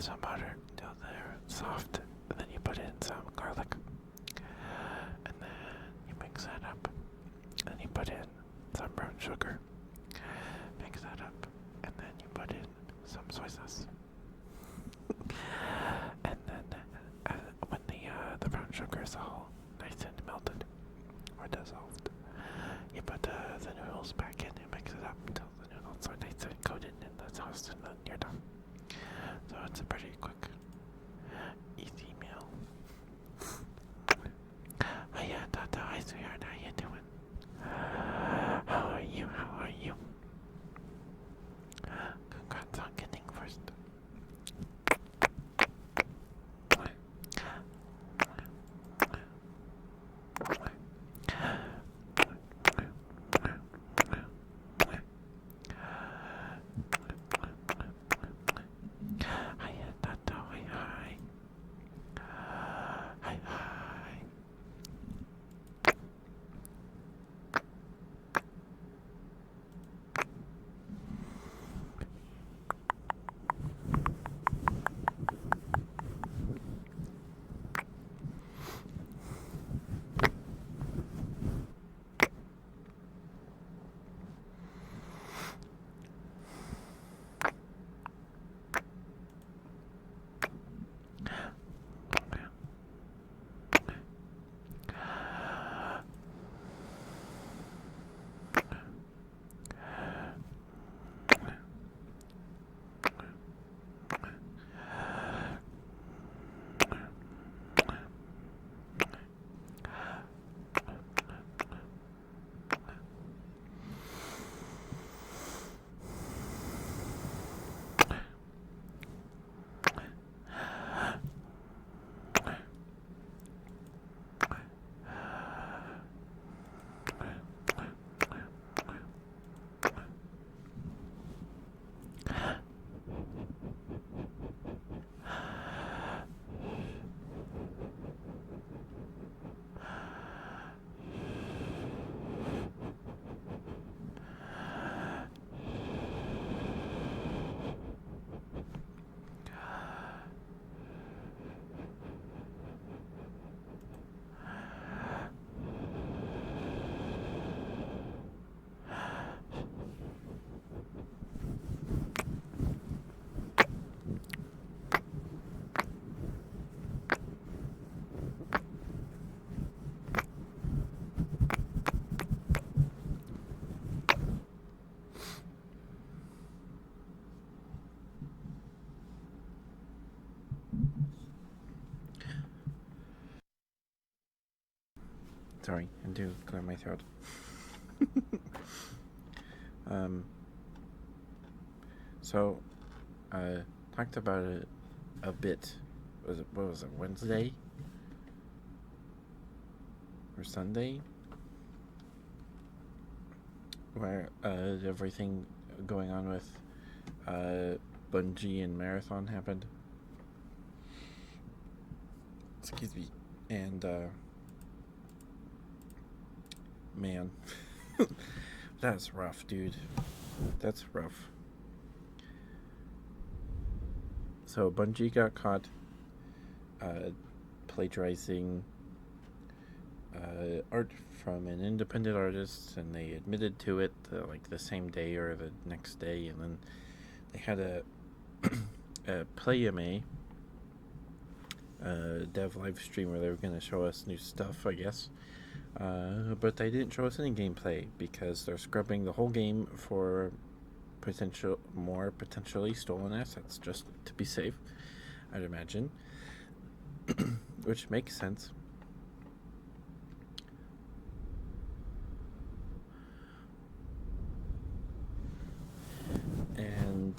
some butter until they're soft, and then you put in some garlic, and then you mix that up. And then you put in some brown sugar, mix that up, and then you put in some soy sauce. And then when the brown sugar is all nice and melted or dissolved, you put the noodles back in and mix it up until the noodles are nice and coated in the sauce, and then you're done. So it's a pretty quick, easy meal. Oh yeah, Tata, hi sweetheart, how you doing? How are you? How are you? Congrats on getting first. Hi, Tata, hi, hi. Hi, hi. Sorry, I do clear my throat. So, talked about it a bit. What was it, Wednesday? Or Sunday? Where, everything going on with, Bungie and Marathon happened. Excuse me. And, man, that's rough, dude. That's rough. So Bungie got caught plagiarizing art from an independent artist, and they admitted to it like the same day or the next day, and then they had a Play dev live stream where they were going to show us new stuff, I guess. But they didn't show us any gameplay because they're scrubbing the whole game for potentially stolen assets, just to be safe, I'd imagine. Which makes sense. And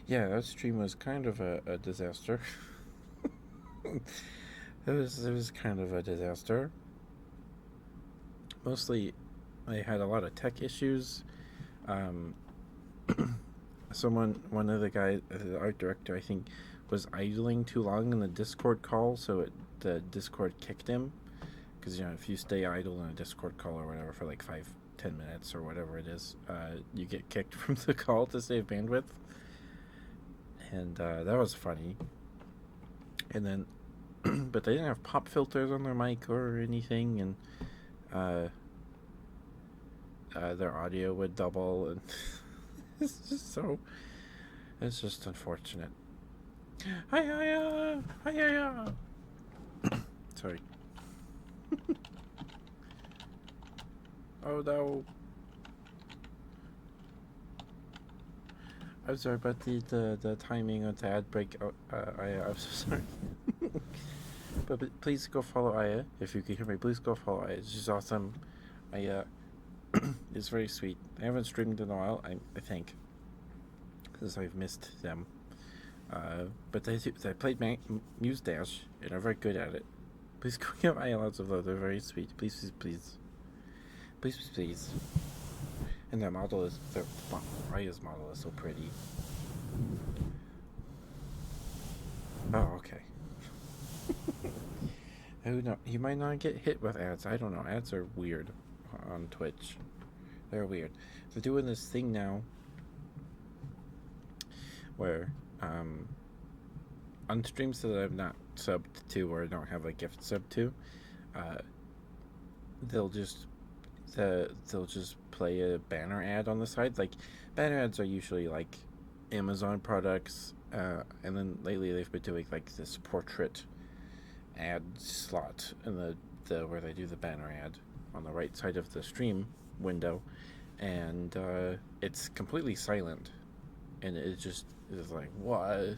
yeah, that stream was kind of a disaster. It was kind of a disaster. Mostly, they had a lot of tech issues. One of the guys, the art director, I think, was idling too long in the Discord call, so the Discord kicked him. Because, if you stay idle in a Discord call or whatever for like 10 minutes or whatever it is, you get kicked from the call to save bandwidth. And that was funny. And then, but they didn't have pop filters on their mic or anything, and their audio would double, and it's just unfortunate. Hi, sorry. Oh no. I'm sorry about the timing of the ad break. I'm so sorry. but please go follow Aya. If you can hear me, please go follow Aya. She's awesome. It's very sweet. I haven't streamed in a while, I think, because I've missed them. But they played Muse Dash, and are very good at it. Please go give Aya lots of love. They're very sweet. Please. And their model is, Aya's model is so pretty. Oh, okay. Who knows? You might not get hit with ads. I don't know. Ads are weird on Twitch. They're weird. They're doing this thing now where on streams that I'm not subbed to or don't have a gift sub to, they'll just play a banner ad on the side. Like, banner ads are usually like Amazon products, and then lately they've been doing like this portrait ad slot in the where they do the banner ad on the right side of the stream window, and it's completely silent, and it just is like, what?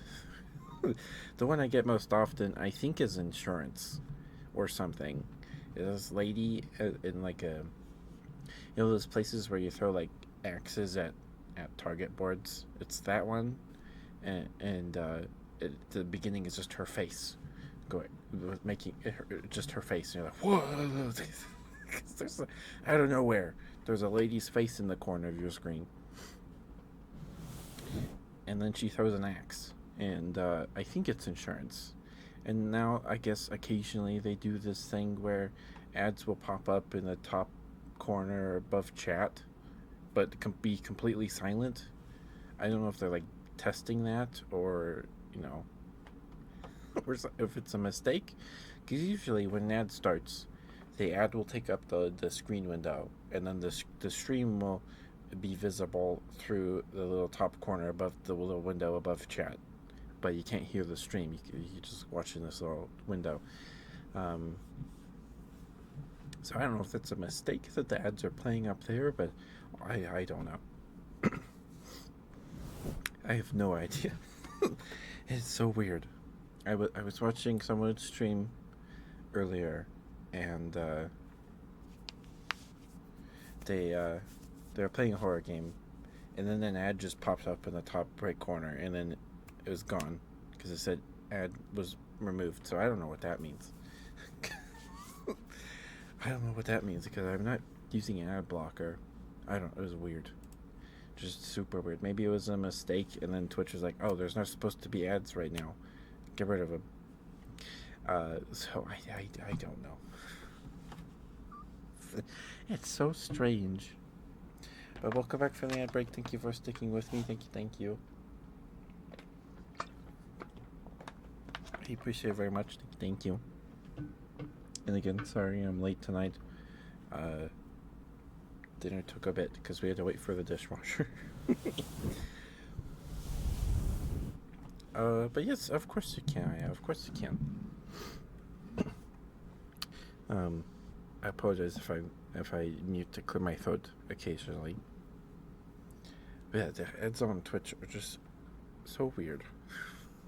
The one I get most often, I think, is insurance or something. This lady in like a, those places where you throw like axes at target boards. It's that one, and the beginning is just her face, making just her face. And you're like, whoa! There's out of nowhere, there's a lady's face in the corner of your screen, and then she throws an axe, and I think it's insurance. And now I guess occasionally they do this thing where ads will pop up in the top corner above chat, but be completely silent. I don't know if they're like testing that, or or if it's a mistake. Because usually when an ad starts, the ad will take up the screen window, and then the stream will be visible through the little top corner above the little window above chat. But you can't hear the stream. You're just watching this little window. So I don't know if that's a mistake that the ads are playing up there, but I don't know. I have no idea. It's so weird. I was watching someone stream earlier, and they were playing a horror game, and then an ad just popped up in the top right corner, and then it was gone because it said ad was removed. So I don't know what that means. I don't know what that means because I'm not using an ad blocker. It was weird. Just super weird. Maybe it was a mistake, and then Twitch was like, oh, there's not supposed to be ads right now. Get rid of them. So I don't know. It's so strange. But welcome back from the ad break. Thank you for sticking with me. Thank you. I appreciate it very much. Thank you. And again, sorry I'm late tonight. Dinner took a bit because we had to wait for the dishwasher. But yes, of course you can. Yeah, of course you can. I apologize if I mute to clear my throat occasionally. But yeah, the ads on Twitch are just so weird.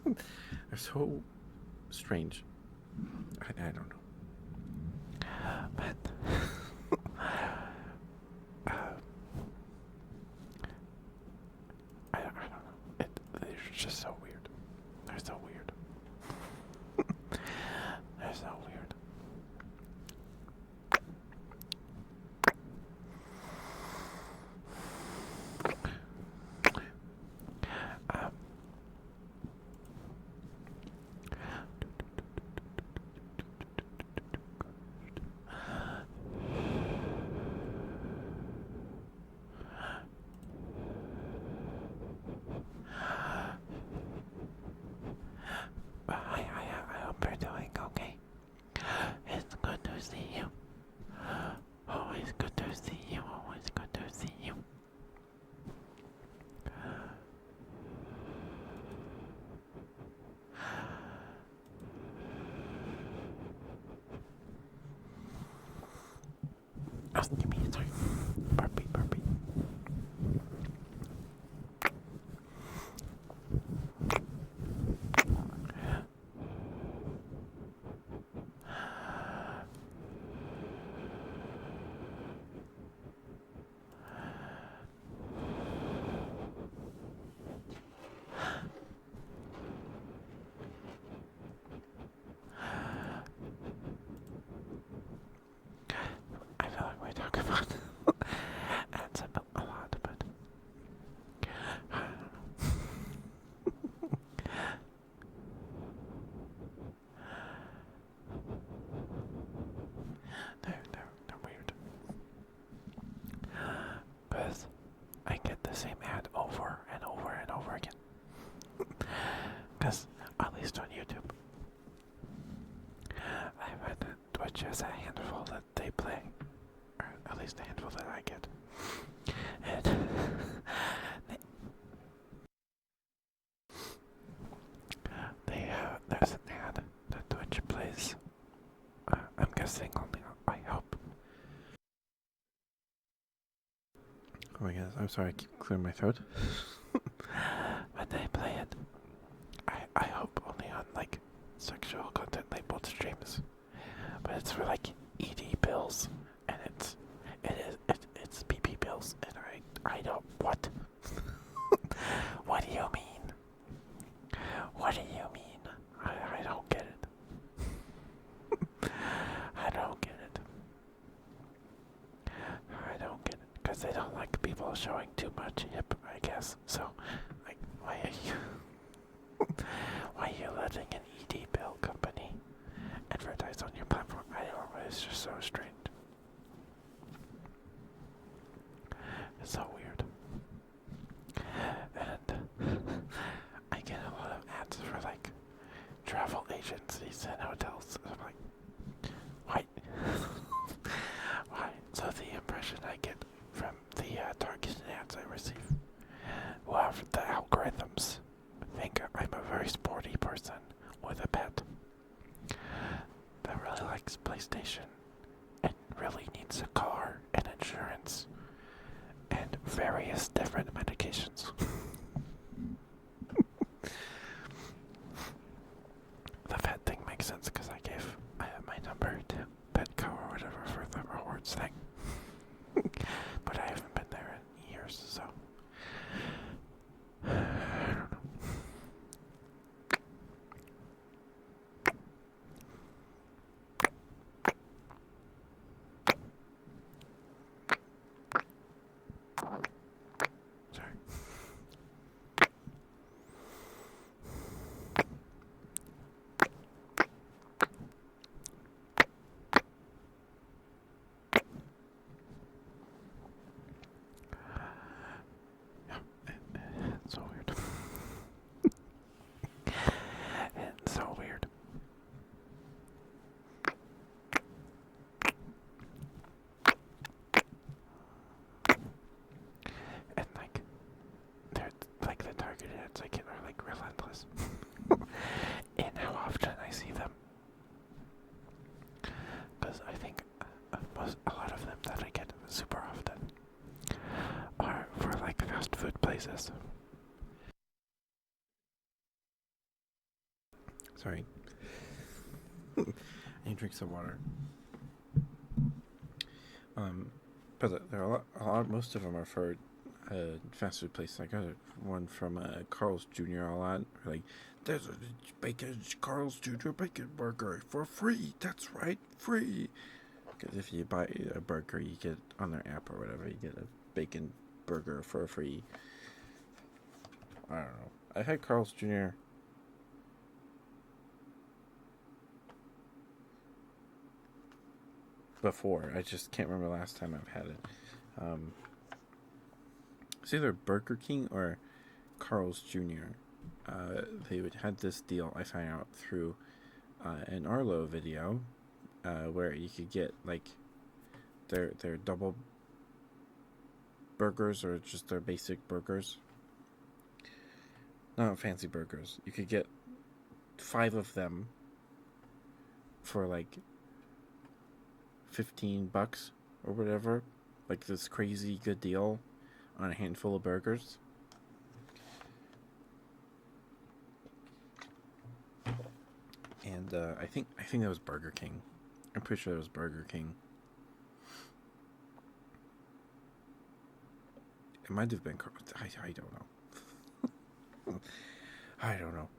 They're so strange. I don't know. But I don't know. They're just so weird. They're so weird. They're so weird. I get the same ad over and over and over again. Because, at least on YouTube, I've had Twitch has a handful that they play, or at least a handful that I get. And there's an ad that Twitch plays. I'm guessing only, I hope. Oh my goodness, I'm sorry, I keep clearing my throat. When they play it, I hope only on like sexual content labeled streams. But it's for like ED pills, and it's PP pills, and I don't, what? What do you mean? What do you mean? I don't get it. I don't get it. I don't get it. Because they don't like people showing too much hip, I guess. So, like, why are you... why are you letting an ED pill company advertise on your platform? I don't know, it's just so strange. It's so weird. And I get a lot of ads for like travel agencies and hotels. I'm like, why? Why? So the impression I get from the targeted ads I receive, well, the algorithms think I'm a very sporty person with a pet that really likes PlayStation and really needs a car and insurance and various different medications. The pet thing makes sense because I gave my number to Petco or whatever for the rewards thing. But I haven't been there in years, so I don't know. Sorry. It's so weird. It's so weird. And like, they're like the targeted ads I get are like relentless in how often I see them. Because I think a lot of them that I get super often are for like fast food places. Sorry. I need to drink some water. But there are a lot. Most of them are for fast food places. I got one from Carl's Jr. a lot. Like, there's a bacon Carl's Jr. bacon burger for free. That's right, free. Because if you buy a burger, you get on their app or whatever, you get a bacon burger for free. I don't know. I've had Carl's Jr. before. I just can't remember the last time I've had it. It's either Burger King or Carl's Jr. They had this deal I found out through an Arlo video where you could get like their double burgers or just their basic burgers. Not fancy burgers. You could get 5 of them for like $15 or whatever. Like this crazy good deal on a handful of burgers. And I think that was Burger King. I'm pretty sure it was Burger King. It might have been. I don't know. I don't know.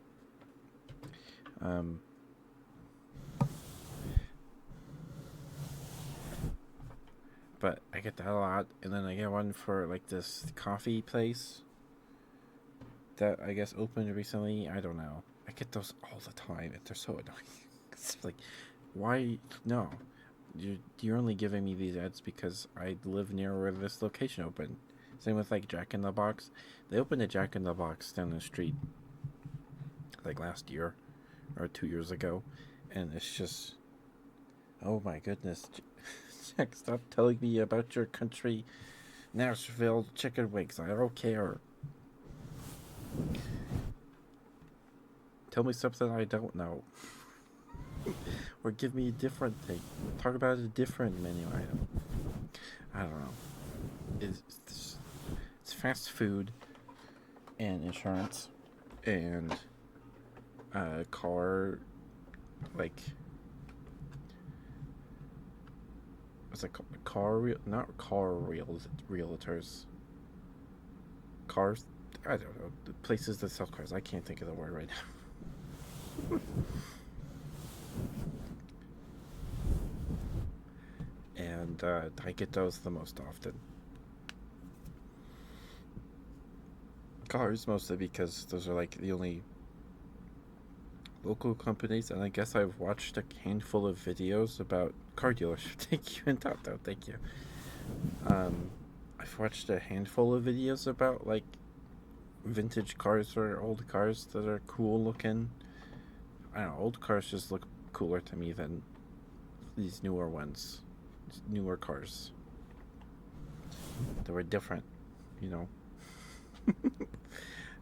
But I get that a lot, and then I get one for like this coffee place that I guess opened recently. I don't know. I get those all the time, and they're so annoying. It's like, why? No, you're only giving me these ads because I live near where this location opened. Same with like Jack in the Box. They opened a Jack in the Box down the street like last year or 2 years ago, and it's just, oh my goodness, Jack, stop telling me about your country, Nashville chicken wings. I don't care. Tell me something I don't know. Or give me a different thing. Talk about a different menu item. I don't know. It's fast food and insurance and car, like, what's it called? Not car realtors. Cars. I don't know. The places that sell cars. I can't think of the word right now. And I get those the most often. Cars mostly because those are like the only local companies, and I guess I've watched a handful of videos about car dealership. Thank you, and Tato, thank you. I've watched a handful of videos about like vintage cars or old cars that are cool looking. I don't know, old cars just look cooler to me than these newer ones, these newer cars. They were different, you know.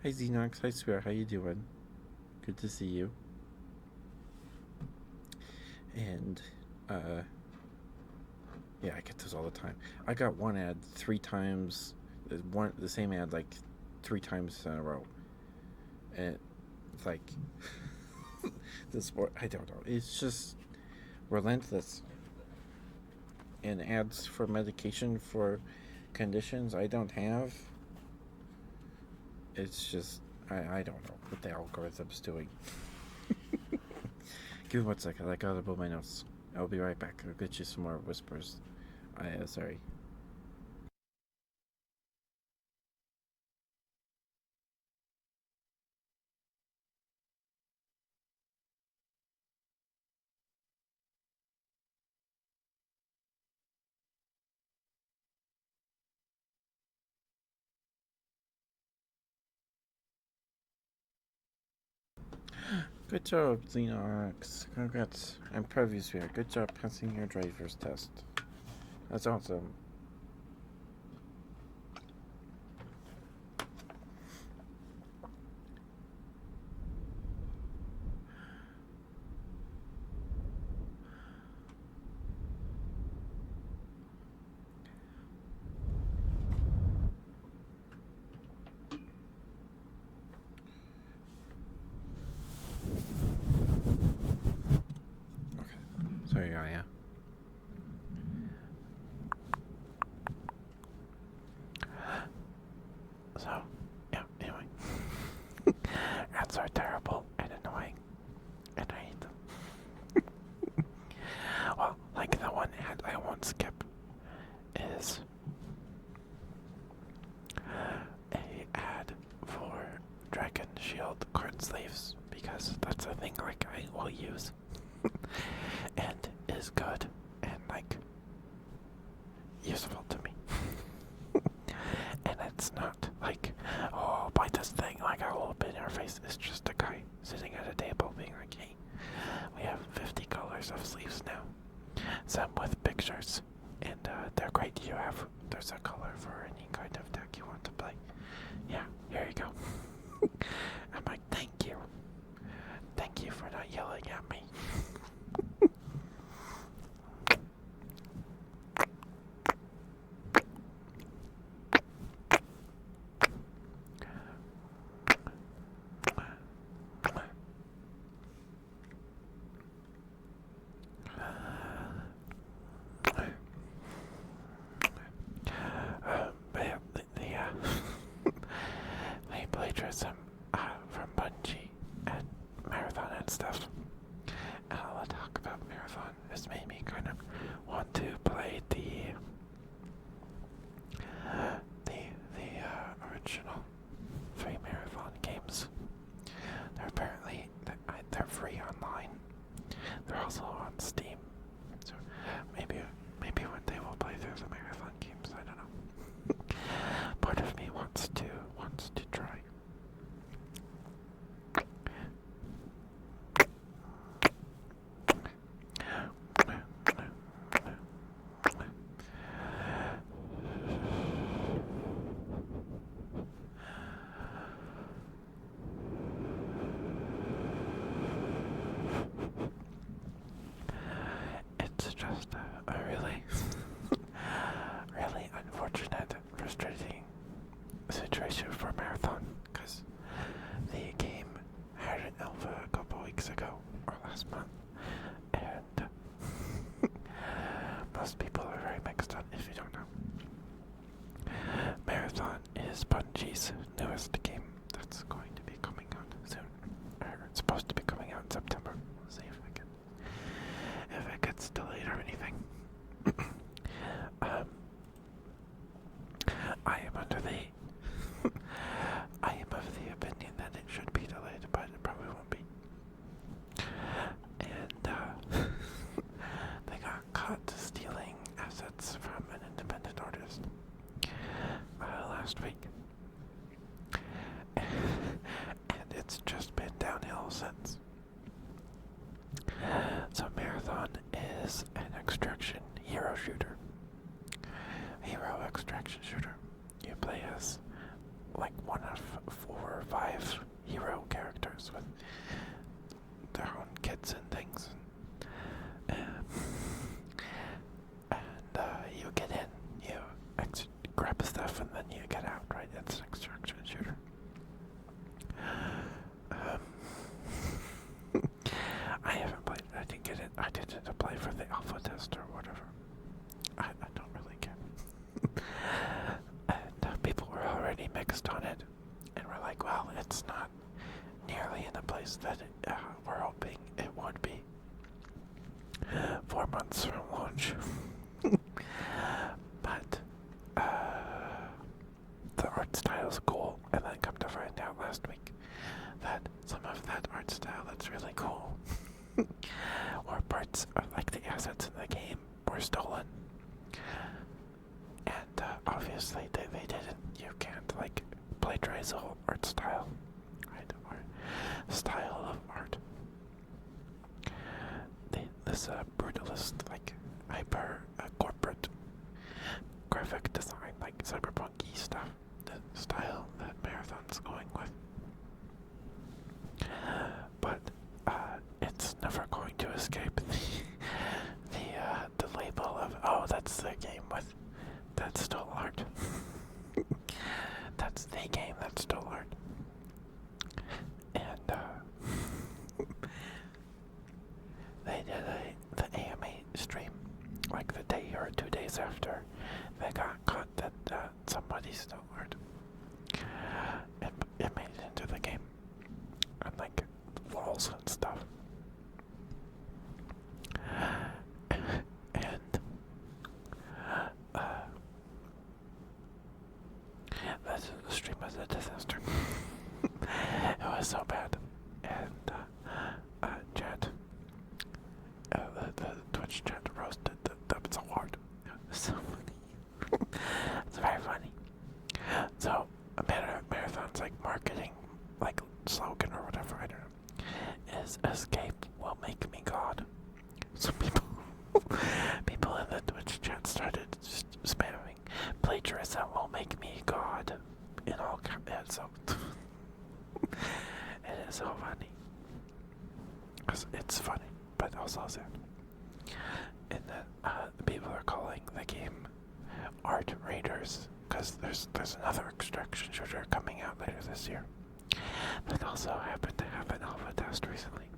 Hi Xenox, hi Swear, how you doing? Good to see you. And yeah, I get those all the time. I got one ad 3 times, the same ad like 3 times in a row, and it's like this. I don't know. It's just relentless. And ads for medication for conditions I don't have. It's just I don't know what the algorithm's doing. Give me 1 second. I gotta blow my nose. I'll be right back. I'll get you some more whispers. Sorry. Good job, Xenox. Congrats. I'm proud of you, sweetheart. Good job passing your driver's test. That's awesome. Sorry, Aya. So, yeah, anyway. Ads are terrible and annoying, and I hate them. Well, like the one ad I won't skip is a ad for Dragon Shield card sleeves, because that's a thing like I will use and is good and like useful to me. And it's not like, oh, buy this thing like a little bit in your face. It's just a guy sitting at a table being like, hey, we have 50 colors of sleeves now, some with pictures, and they're great. There's a color for any kind of deck you want to play. Yeah, here you go. I'm like, thank you for not yelling at me. last month, and most people are very mixed on. If you don't know, Marathon is Bungie's newest game that's going to be coming out soon. Or it's supposed to be coming out in September. We'll see if it gets delayed or anything. I am under the I am of the opinion that it should be delayed, but it probably won't be. And they got caught stealing assets from an independent artist last week. And it's just been downhill since. So Marathon is an extraction hero shooter. Hero extraction shooter. You play as like one of 4 or 5 hero characters with their own kits and things. And you get in, you grab stuff, and then you get out, right? It's an extraction shooter. I haven't played it. I didn't get it. I didn't apply for the alpha test or whatever. I don't really care. And people were already mixed on it, and we're like, well, it's not nearly in the place that we're hoping it would be. 4 months from launch. But the art style is cool, and then come to find out last week that some of that art style that's really cool or parts of like the assets in the game were stolen. And obviously they didn't. You can't like plagiarize the whole art style, right? Or style of art. This brutalist, like hyper corporate graphic design, like cyberpunk-y stuff, the style that Marathon's going with. But it's never going to escape the label of, oh, that's the game with that stole art. That's the game that stole art. And they did the AMA stream like the day or 2 days after they got caught that somebody stole art. It made it into the game on like walls and stuff. And the stream was a disaster. It was so bad. And chat, the Twitch chat roasted the dubs award. It was so funny. It's very funny. So Marathon's like marketing like slogan or whatever, I don't know, is escape will make me God. So people in the Twitch chat started just spamming plagiarism will make me God in all caps. So it is so funny. 'Cause it's funny, but also sad. And then people are calling the game Art Raiders, because there's another extraction shooter coming out later this year that also happened to have an alpha test recently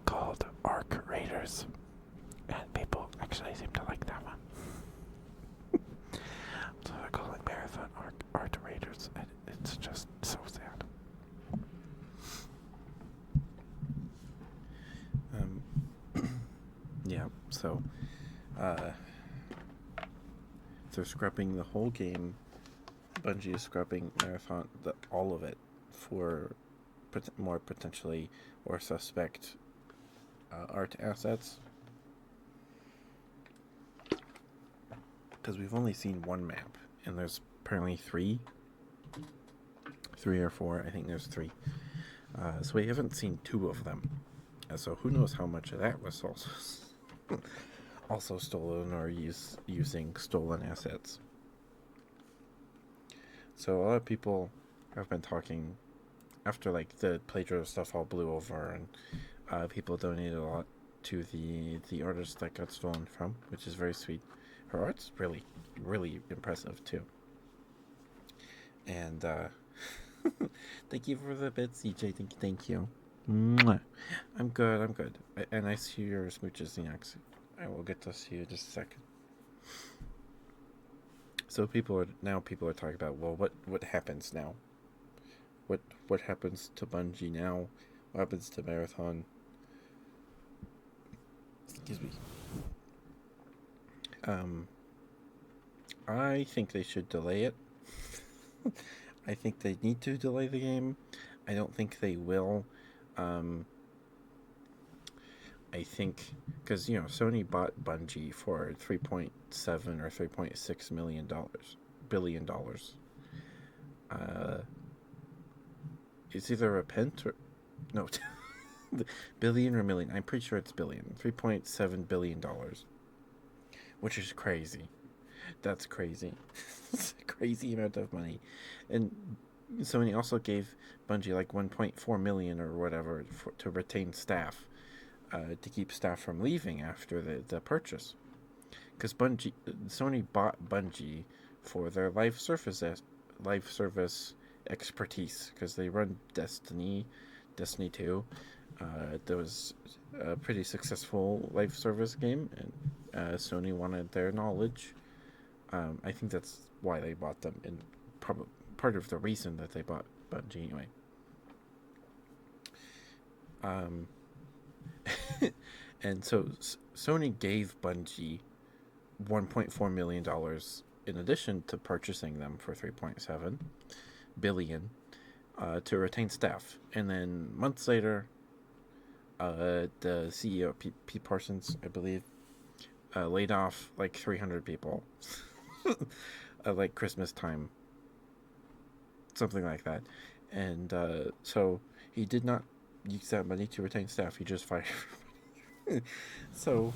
called Arc Raiders, and people actually seem to like that one. So they're calling Marathon Art Raiders, and it's just so sad. Yeah, so they're scrapping the whole game. Bungie is scrapping Marathon, all of it, for more potentially or suspect art assets. Because we've only seen one map, and there's apparently 3 or 4. I think there's 3. So we haven't seen 2 of them. So who knows how much of that was also stolen or using stolen assets. So a lot of people have been talking after like the plagiarism stuff all blew over, and people donated a lot to the artist that got stolen from, which is very sweet. Her art's really, really impressive too. And thank you for the bits, CJ. Thank you. Mwah. I'm good. I'm good. And I see your smooches, Neox. I will get to see you in just a second. So people are talking about, well, what happens now? What happens to Bungie now? What happens to Marathon? Excuse me. Um, I think they should delay it. I think they need to delay the game. I don't think they will. Um, I think because Sony bought Bungie for $3.7 or $3.6 billion. Uh, it's either a pent or no, billion or million. I'm pretty sure it's billion. $3.7 billion, which is crazy. That's crazy. It's a crazy amount of money, and Sony also gave Bungie like 1.4 million or whatever to retain staff, to keep staff from leaving after the purchase. Because Sony bought Bungie for their live service expertise, because they run Destiny 2. There was a pretty successful live service game, and Sony wanted their knowledge. I think that's why they bought them, and probably part of the reason that they bought Bungie anyway. And so Sony gave Bungie $1.4 million in addition to purchasing them for $3.7 billion, to retain staff. And then months later, the CEO, Pete Parsons, I believe, laid off like 300 people. Like Christmas time, something like that. And so he did not use that money to retain staff. He just fired everybody. So,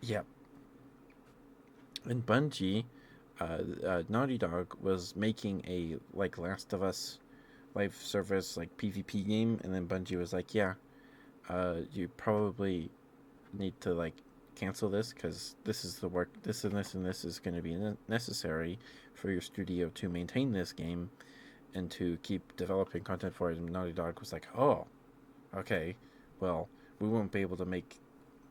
yeah. And Bungie, Naughty Dog was making a like Last of Us live service like PvP game, and then Bungie was like, yeah, you probably need to like cancel this, because this is the work, this and this and this is going to be necessary for your studio to maintain this game and to keep developing content for it. And Naughty Dog was like, oh, okay, well, we won't be able to make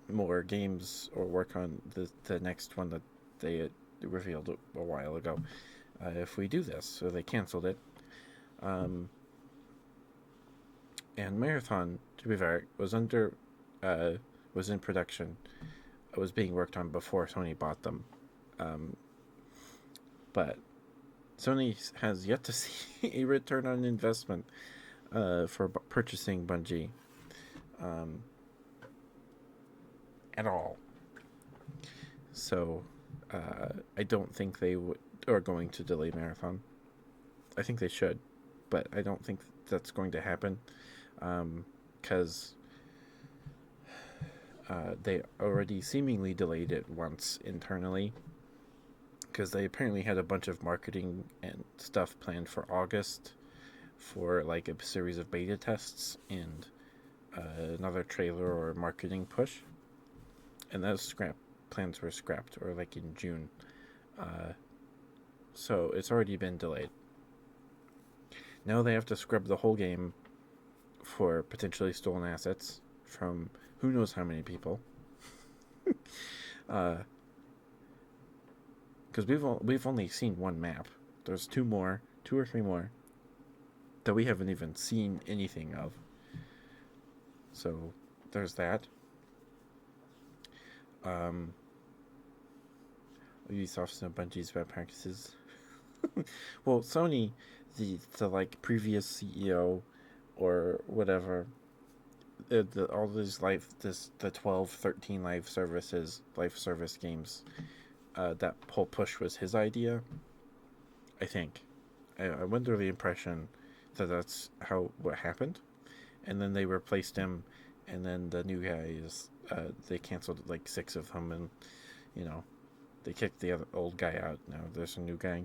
more games or work on the next one that they revealed a while ago, if we do this. So they canceled it. And Marathon, to be fair, was in production. It was being worked on before Sony bought them. But Sony has yet to see a return on investment for purchasing Bungie, at all. So I don't think they are going to delay Marathon. I think they should, but I don't think that's going to happen, because they already seemingly delayed it once internally, because they apparently had a bunch of marketing and stuff planned for August for like a series of beta tests and another trailer or marketing push, and those plans were scrapped, or like in June. So it's already been delayed. Now they have to scrub the whole game for potentially stolen assets from who knows how many people. Because we've only seen one map. There's two or three more that we haven't even seen anything of. So there's that. Ubisoft's and Bungie's bad practices. Well, Sony, the like previous CEO or whatever, all these the 12, 13 live service games, that whole push was his idea, I think. I'm under the impression that that's what happened, and then they replaced him, and then the new guys, they canceled like 6 of them, and they kicked the old guy out. Now there's a new guy.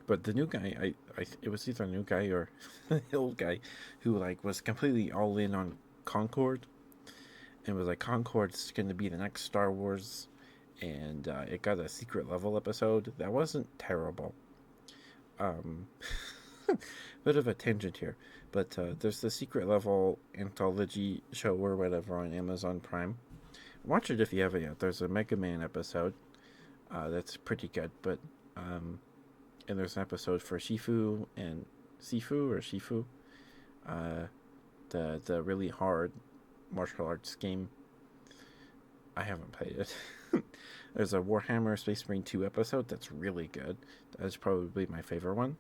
But the new guy, it was either a new guy or the old guy who like was completely all in on Concord, and was like, Concord's going to be the next Star Wars, and it got a secret level episode that wasn't terrible. Bit of a tangent here, but there's the Secret Level anthology show or whatever on Amazon Prime. Watch it if you haven't yet. There's a Mega Man episode that's pretty good, but and there's an episode for Shifu and Shifu, uh, the really hard martial arts game. I haven't played it. There's a Warhammer Space Marine 2 episode that's really good. That's probably my favorite one.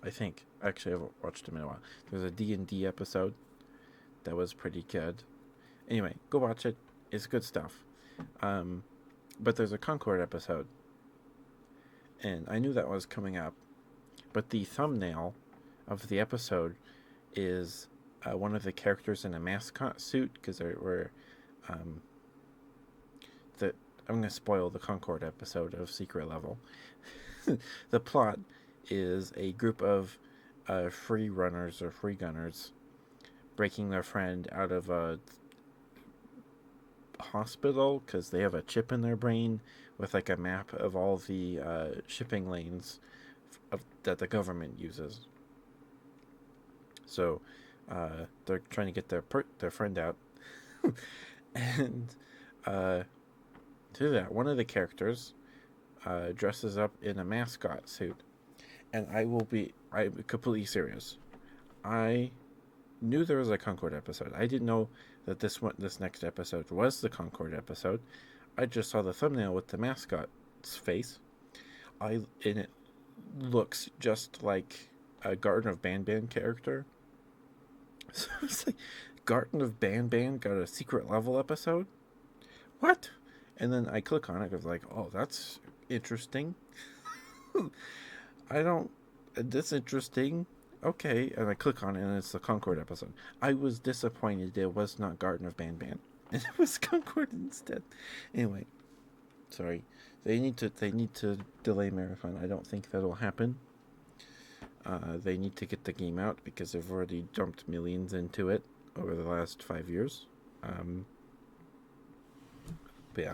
I think. Actually, I haven't watched them in a while. There's a D&D episode that was pretty good. Anyway, go watch it. It's good stuff. But there's a Concord episode. And I knew that was coming up. But the thumbnail of the episode is one of the characters in a mascot suit, because there were I'm going to spoil the Concord episode of Secret Level. The plot is a group of free runners or free gunners breaking their friend out of a hospital because they have a chip in their brain with like a map of all the shipping lanes that the government uses. So they're trying to get their friend out. And to that, one of the characters dresses up in a mascot suit. And I'm completely serious. I knew there was a Concord episode. I didn't know that this next episode was the Concord episode. I just saw the thumbnail with the mascot's face. And it looks just like a Garden of Banban character. So it's like, Garden of Banban got a Secret Level episode? What? And then I click on it. I was like, oh, that's interesting. That's interesting. Okay. And I click on it, and it's the Concord episode. I was disappointed it was not Garden of Banban. And it was Concord instead. Anyway. Sorry. They need to delay Marathon. I don't think that'll happen. They need to get the game out because they've already dumped millions into it over the last 5 years. But yeah.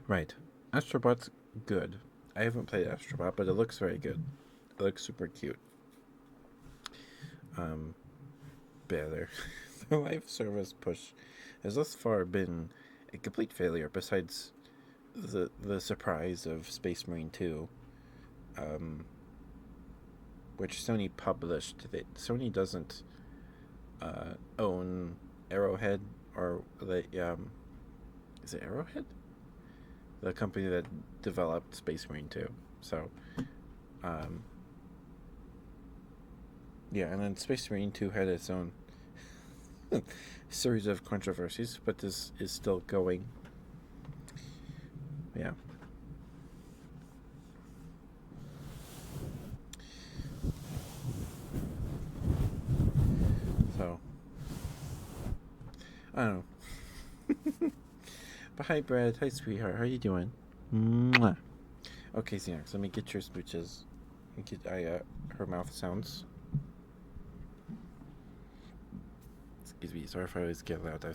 Right. Astrobot's good. I haven't played Astrobot, but it looks very good. It looks super cute. But yeah, the live service push has thus far been a complete failure, besides the surprise of Space Marine 2, which Sony published. Sony doesn't own Arrowhead, or is it Arrowhead? The company that developed Space Marine 2. So, yeah, and then Space Marine 2 had its own series of controversies, but this is still going. Yeah. So, I don't know. But hi, Brad. Hi, sweetheart. How you doing? Mwah. Okay, Xenox, let me get your smooches. Get her mouth sounds. Excuse me. Sorry if I always get loud. I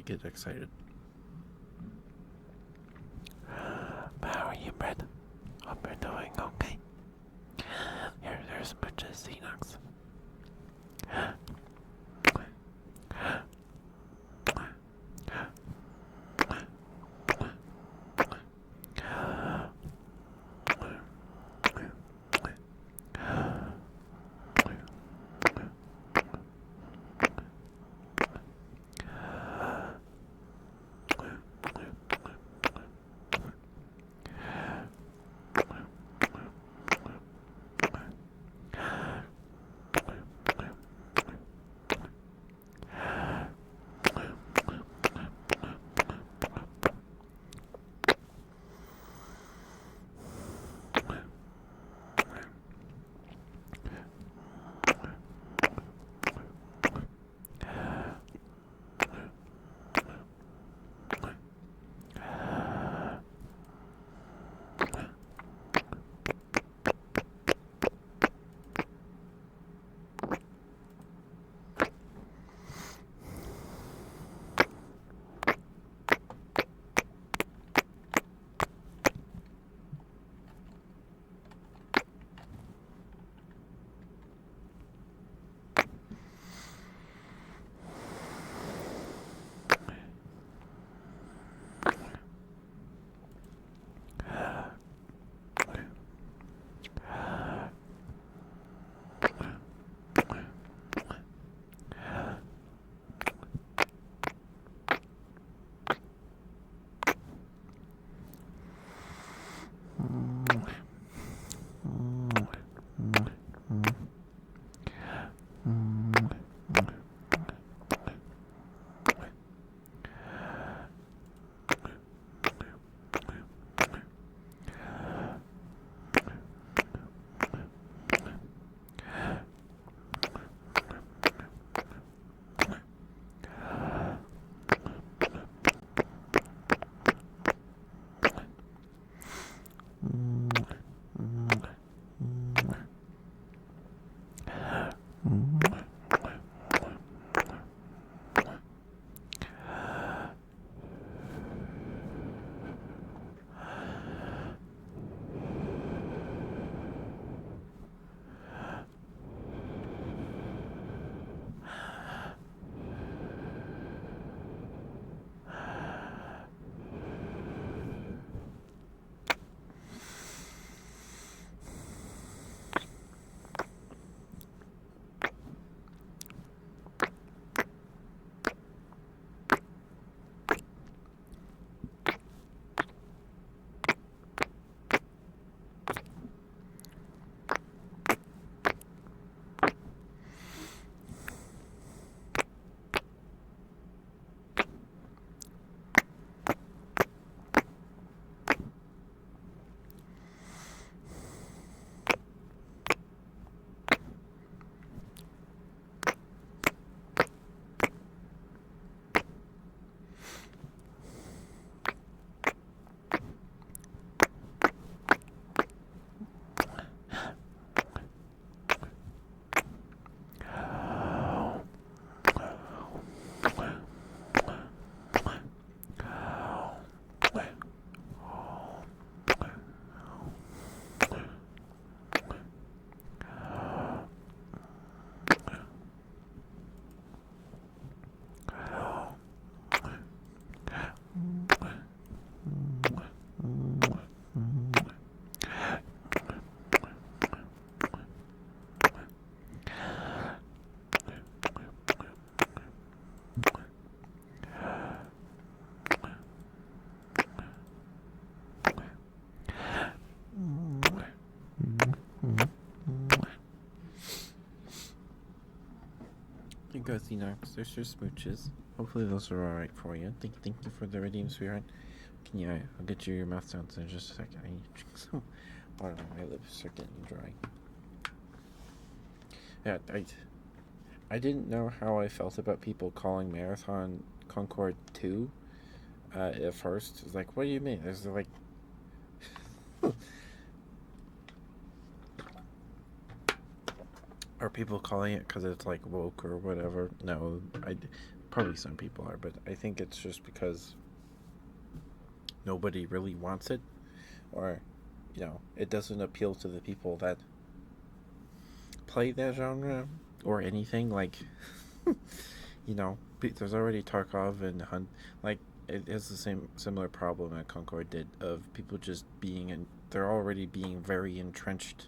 get excited. How are you, Brad? Hope you're doing okay. There's smooches, Xenox. you go, Xenox. There's your smooches. Hopefully those are alright for you. Thank you for the redeem, sweetheart. Can you? I'll get you your mouth sounds in just a second. I need to drink some water. My lips are getting dry. Yeah, I didn't know how I felt about people calling Marathon Concord 2 at first. It's like, what do you mean? There's like. Are people calling it because it's like woke or whatever? No, probably some people are, but I think it's just because nobody really wants it, or it doesn't appeal to the people that play that genre or anything. Like, there's already Tarkov and Hunt. Like, it has the similar problem that Concord did of people just they're already being very entrenched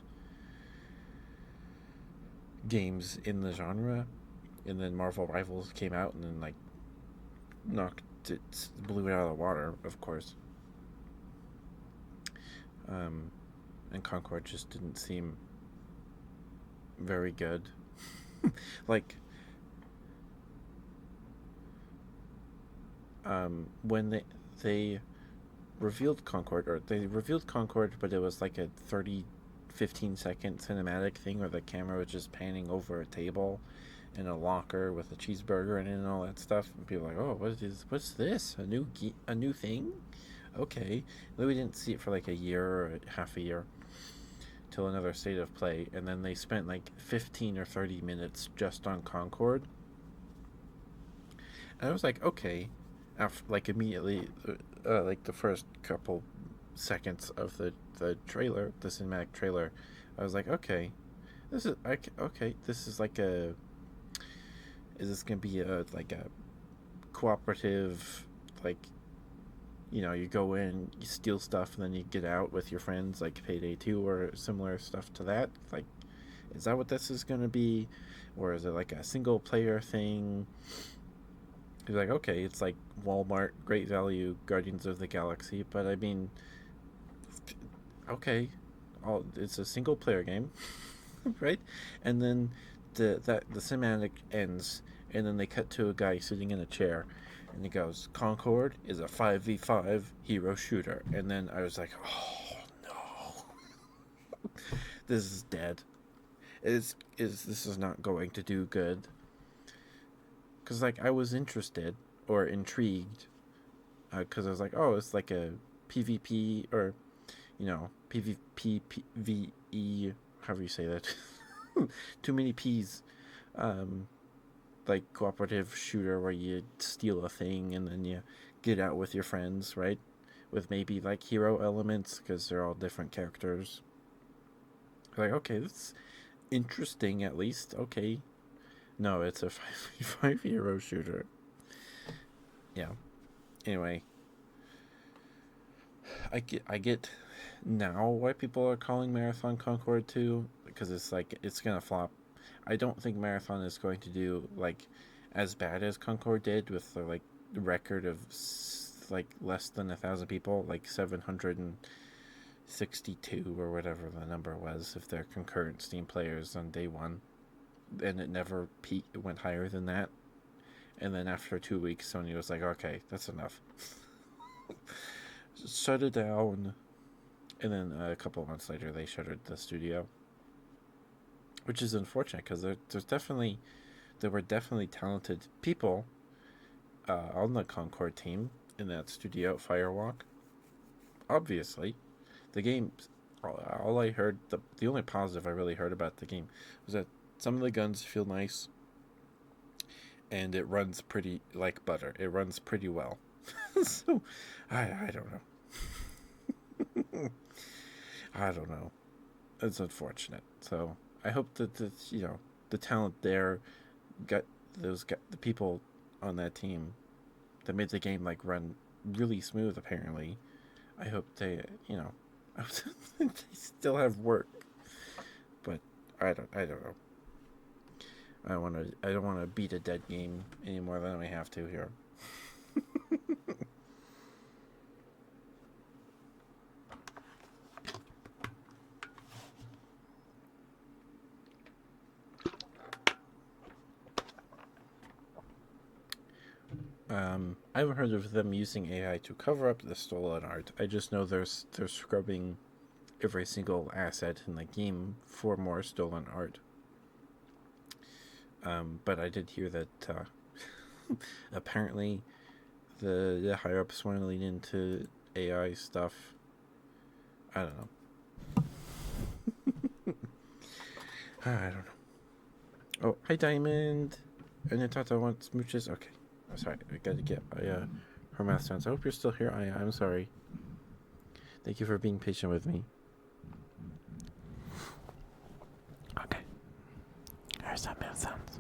games in the genre, and then Marvel Rivals came out and then like blew it out of the water, of course. And Concord just didn't seem very good. Like, when they revealed Concord, but it was like a 15-second cinematic thing where the camera was just panning over a table in a locker with a cheeseburger in it and all that stuff, and people were like, oh, what's this, a new thing? Okay. Then we didn't see it for like a year or half a year till another state of play, and then they spent like 15 or 30 minutes just on Concord, and I was like, okay. After, like, immediately, like the first couple seconds of the trailer, the cinematic trailer, I was like, okay, this is like is this gonna be like a cooperative, like, you go in, you steal stuff, and then you get out with your friends, like Payday 2 or similar stuff to that? Like, is that what this is gonna be, or is it like a single player thing? He's like, okay, it's like Walmart, Great Value, Guardians of the Galaxy, but I mean, okay, it's a single player game, right? And then the cinematic ends, and then they cut to a guy sitting in a chair, and he goes, Concord is a 5v5 hero shooter. And then I was like, oh no, this is dead. This is not going to do good. Because, like, I was interested or intrigued, because I was like, oh, it's like a PvP or, PvP, PvE, however you say that. Too many P's. Like, cooperative shooter where you steal a thing and then you get out with your friends, right? With maybe, like, hero elements, because they're all different characters. Like, okay, that's interesting, at least. Okay. No, it's a 5v5 hero shooter. Yeah. Anyway, I get now why people are calling Marathon Concord 2, because it's like, it's gonna flop. I don't think Marathon is going to do like as bad as Concord did with the like record of like less than 1,000 people, like 762 or whatever the number was, if they're concurrent Steam players on day one. And it never peaked. It went higher than that. And then after 2 weeks, Sony was like, okay, that's enough. Shut it down. And then a couple of months later, they shuttered the studio. Which is unfortunate, because there were definitely talented people on the Concord team in that studio at Firewalk. Obviously. The game, all I heard, the only positive I really heard about the game was that some of the guns feel nice, and it runs pretty like butter. It runs pretty well. So, I don't know. I don't know. It's unfortunate. So, I hope that the talent there got the people on that team that made the game like run really smooth. Apparently, I hope they they still have work. But I don't know. I don't want to beat a dead game any more than I have to here. I haven't heard of them using AI to cover up the stolen art. I just know they're scrubbing every single asset in the game for more stolen art. But I did hear that apparently the higher ups want to lean into AI stuff. I don't know. I don't know. Oh, hi Diamond. And I thought I want smooches. Okay. I'm sorry. I gotta get her math sounds. I hope you're still here. I'm sorry. Thank you for being patient with me. Okay. Here's some math sounds.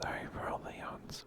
Sorry for all the yawns.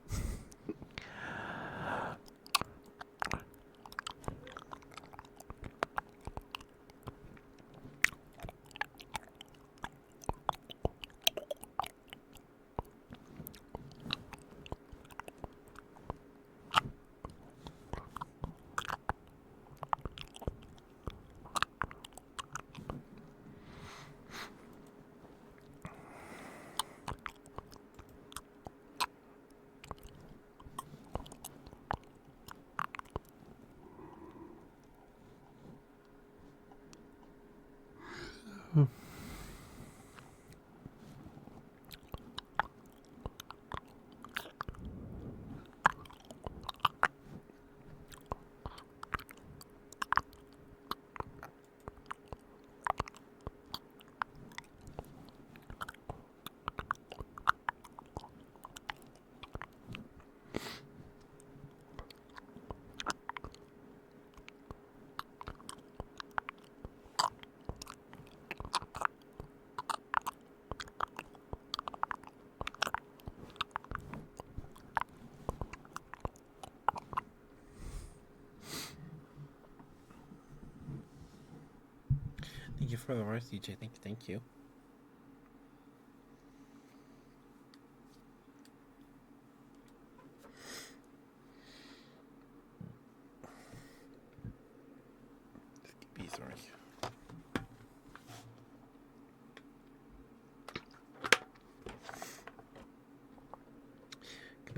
Thank you for the rest, DJ. Thank you.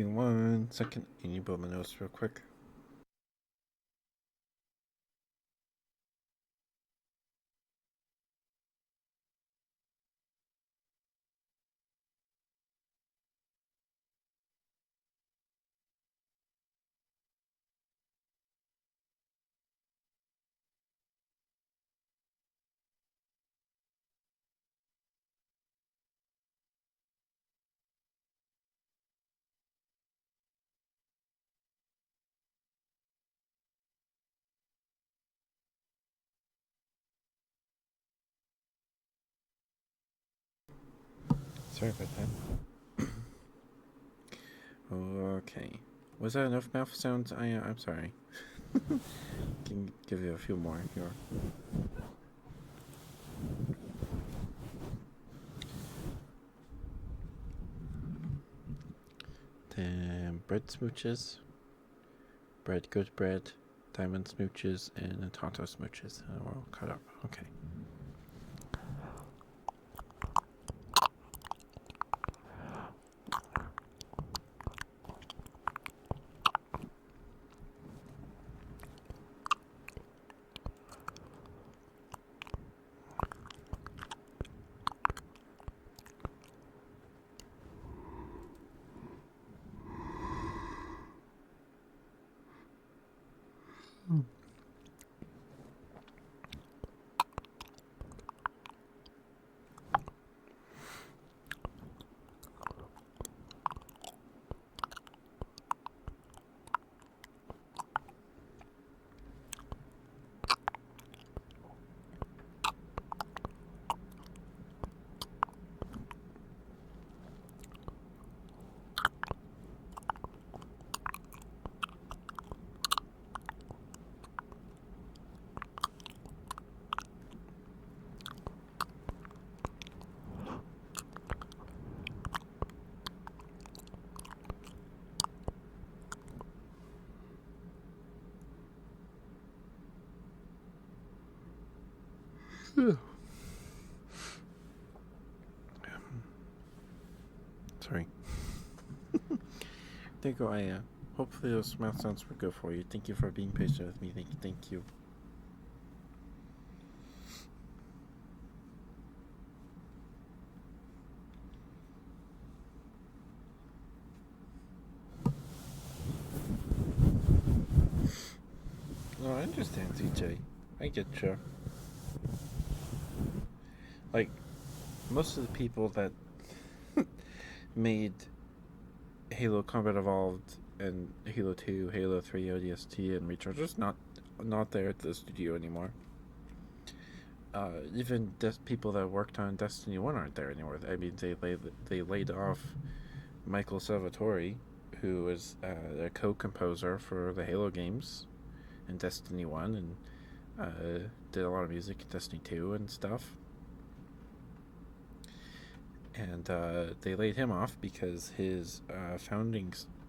me 1 second. I need to build my notes real quick. Sorry about that. Okay. Was that enough mouth sounds? I'm sorry. Can give you a few more here. Bread smooches, bread good bread, diamond smooches, and tonto smooches. We're all cut up. Okay. Sorry. There you go, hopefully those mouth sounds were good for you. Thank you for being patient with me. Thank you. No, I understand, CJ. I get you. Like, most of the people that made Halo Combat Evolved and Halo 2, Halo 3, ODST, and Reach are just not there at the studio anymore. Even people that worked on Destiny 1 aren't there anymore. I mean, they laid off Michael Salvatore, who was a co-composer for the Halo games in Destiny 1 and did a lot of music in Destiny 2 and stuff. And they laid him off because his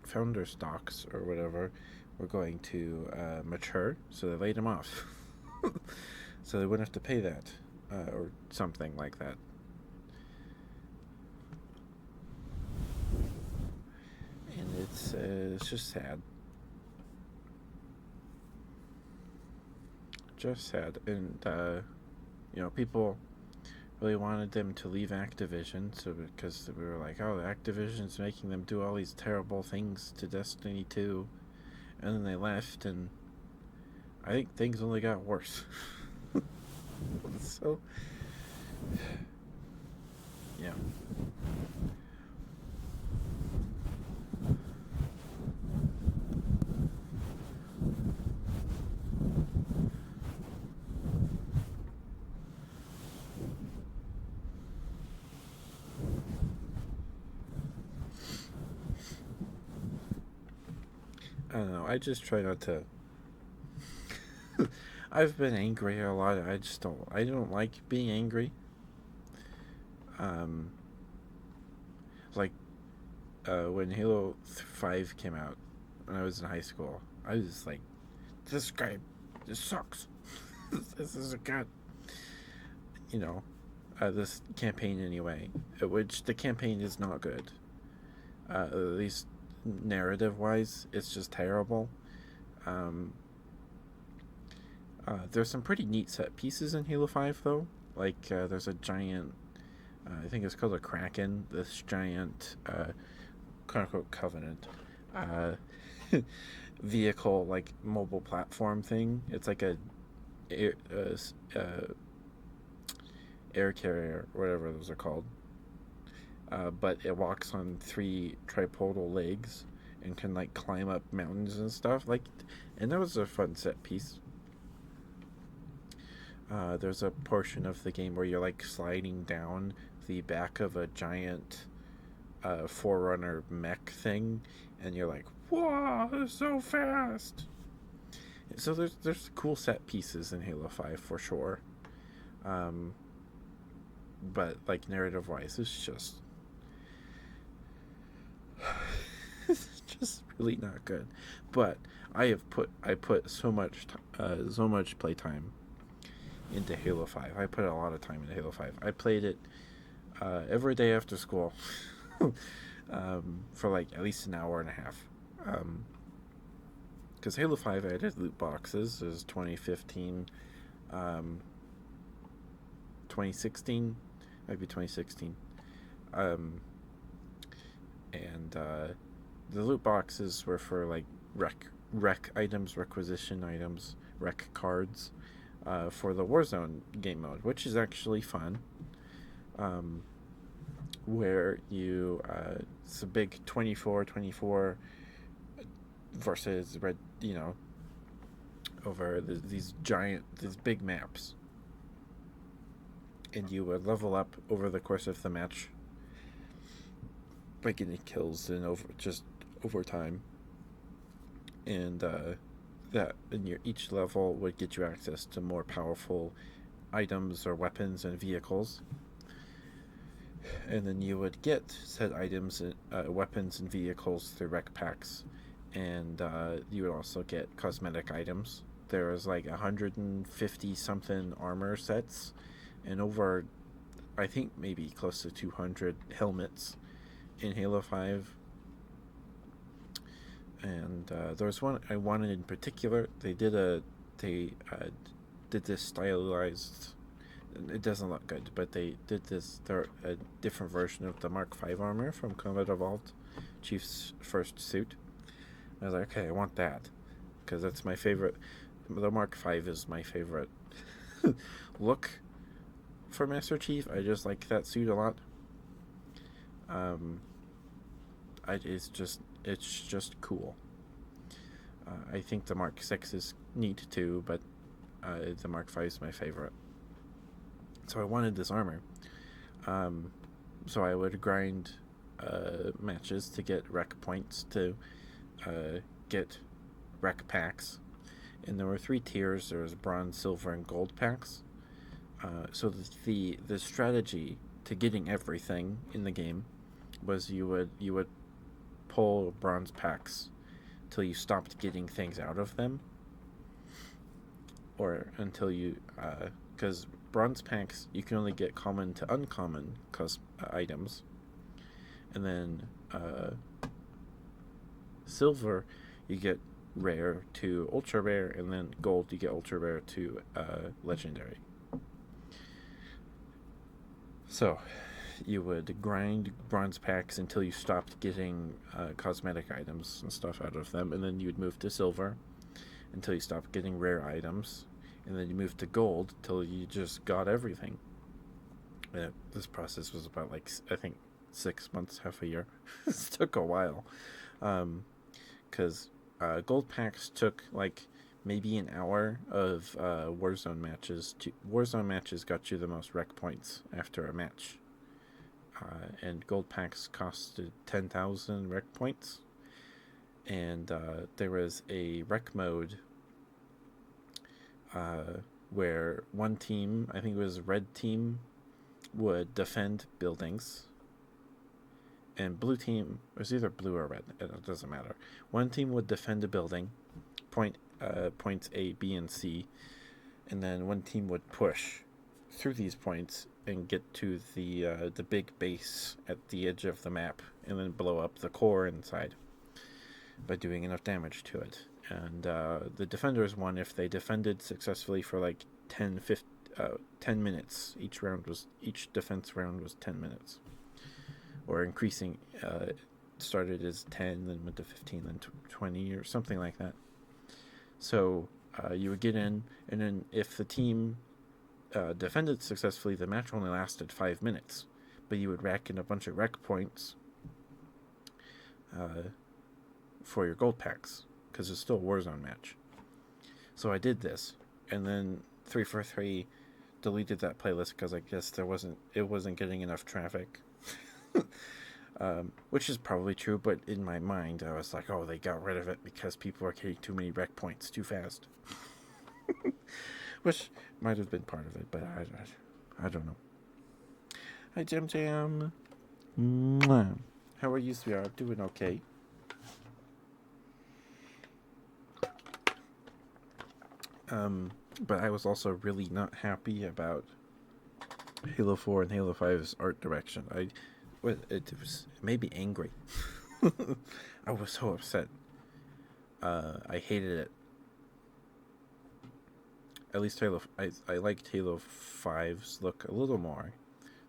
founder stocks or whatever were going to mature, so they laid him off. So they wouldn't have to pay that or something like that. And it's just sad. Just sad. And people really wanted them to leave Activision, so because we were like, oh, Activision's making them do all these terrible things to Destiny 2, and then they left, and I think things only got worse. So, yeah. I don't know. I just try not to. I've been angry a lot. I don't like being angry. Like when Halo 5 came out when I was in high school, I was just like, this sucks. This is a god. This campaign anyway, which the campaign is not good. At least narrative-wise, it's just terrible. Um, there's some pretty neat set pieces in Halo 5, though. Like, there's a giant, I think it's called a Kraken, this giant, quote-unquote, Covenant uh, vehicle, like, mobile platform thing. It's like a air, air carrier, whatever those are called. But it walks on 3 tripodal legs and can, like, climb up mountains and stuff. Like, and that was a fun set piece. There's a portion of the game where you're like sliding down the back of a giant Forerunner mech thing, and you're like, "Whoa, it's so fast!" So there's cool set pieces in Halo 5 for sure, but like narrative wise, it's just really not good. But I put so much playtime into Halo 5. I put a lot of time into Halo 5. I played it every day after school for like at least an hour and a half. Because Halo 5 added loot boxes. It was 2015, 2016, maybe 2016. And the loot boxes were for like rec items, requisition items, rec cards. For the Warzone game mode, which is actually fun. Where you, it's a big 24 versus red, over these big maps. And you would level up over the course of the match by getting kills and over time. And, that in each level would get you access to more powerful items or weapons and vehicles, and then you would get said items, weapons and vehicles through rec packs, and you would also get cosmetic items. There was like 150 something armor sets, and over, I think maybe close to 200 helmets in Halo 5. And there was one I wanted in particular. They did this stylized. It doesn't look good, but they did this. They're a different version of the Mark V armor from Combat Evolved, Chief's first suit. I was like, okay, I want that because that's my favorite. The Mark V is my favorite look for Master Chief. I just like that suit a lot. It's just cool. I think the Mark 6 is neat too, but the Mark 5 is my favorite. So I wanted this armor. So I would grind matches to get rec points to get rec packs. And there were 3 tiers. There was bronze, silver, and gold packs. So the strategy to getting everything in the game was you would pull bronze packs till you stopped getting things out of them, or until you because bronze packs you can only get common to uncommon items, and then silver you get rare to ultra rare, and then gold you get ultra rare to legendary. So you would grind bronze packs until you stopped getting cosmetic items and stuff out of them, and then you would move to silver until you stopped getting rare items, and then you moved to gold till you just got everything. This process was about I think 6 months, half a year. This took a while, because gold packs took like maybe an hour of Warzone matches. Warzone matches got you the most rec points after a match. And gold packs costed 10,000 rec points. And there was a rec mode where one team, I think it was red team, would defend buildings. And blue team, it was either blue or red, it doesn't matter. One team would defend a building, points A, B, and C. And then one team would push through these points and get to the big base at the edge of the map, and then blow up the core inside. by doing enough damage to it. And the defenders won if they defended successfully for like 10 minutes. Each defense round was 10 minutes, or increasing. Started as 10, then went to 15, then 20, or something like that. So you would get in, and then if the team defended successfully, the match only lasted 5 minutes, but you would rack in a bunch of rec points for your gold packs, because it's still a Warzone match. So I did this, and then 343 deleted that playlist because I guess it wasn't getting enough traffic. Which is probably true, but in my mind I was like, oh, they got rid of it because people are getting too many rec points too fast. Which might have been part of it, but I don't know. Hi, Jam Jam. Mwah. How are you, sweetheart? Doing okay? But I was also really not happy about Halo 4 and Halo 5's art direction. It made me angry. I was so upset. I hated it. At least I liked Halo 5's look a little more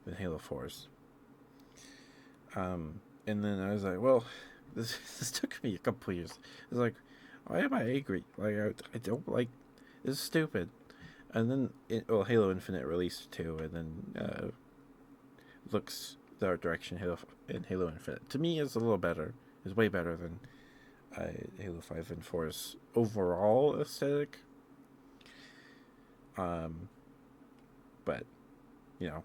than Halo 4's. And then I was like, well, this took me a couple years. It's like, why am I angry? Like, I don't like, this is stupid. And then, Halo Infinite released too, and then looks the art direction in Halo Infinite to me is a little better. Is way better than Halo 5 and 4's overall aesthetic. But you know,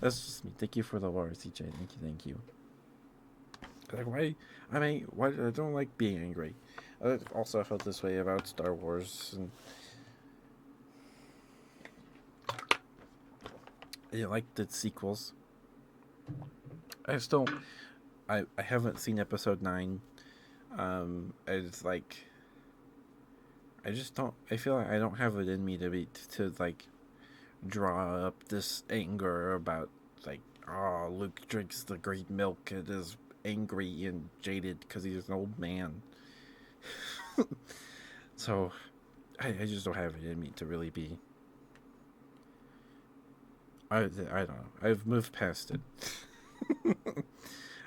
that's just me. Thank you for the lore, CJ. Thank you. Like, why? Why? I don't like being angry. I also felt this way about Star Wars, and I like the sequels. I haven't seen episode 9. It's like, I just don't. I feel like I don't have it in me to like draw up this anger about like, oh, Luke drinks the great milk and is angry and jaded because he's an old man. So I just don't have it in me to really be. I don't know. I've moved past it.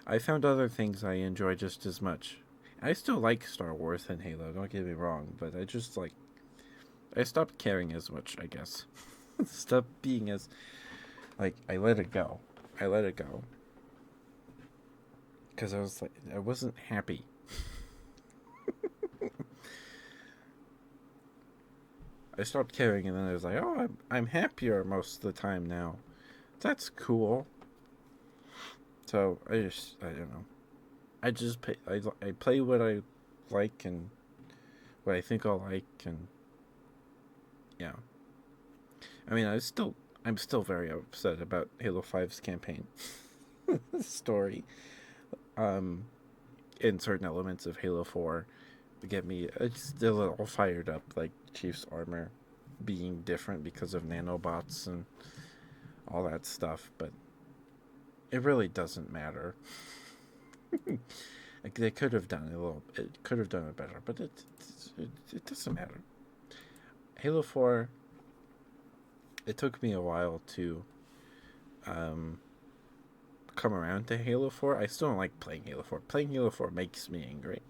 I found other things I enjoy just as much. I still like Star Wars and Halo, don't get me wrong, but I stopped caring as much, I guess. Stopped being as, like, I let it go. Because I wasn't happy. I stopped caring, and then I was like, oh, I'm happier most of the time now. That's cool. So I don't know. I play what I like and what I think I'll like, and yeah. I mean, I'm still very upset about Halo 5's campaign story. In certain elements of Halo 4 get me just a little fired up, like Chief's armor being different because of nanobots and all that stuff, but it really doesn't matter. Like, they could have done it could have done it better, but it doesn't matter. Halo 4, it took me a while to come around to Halo 4. I still don't like playing Halo 4. Playing Halo 4 makes me angry.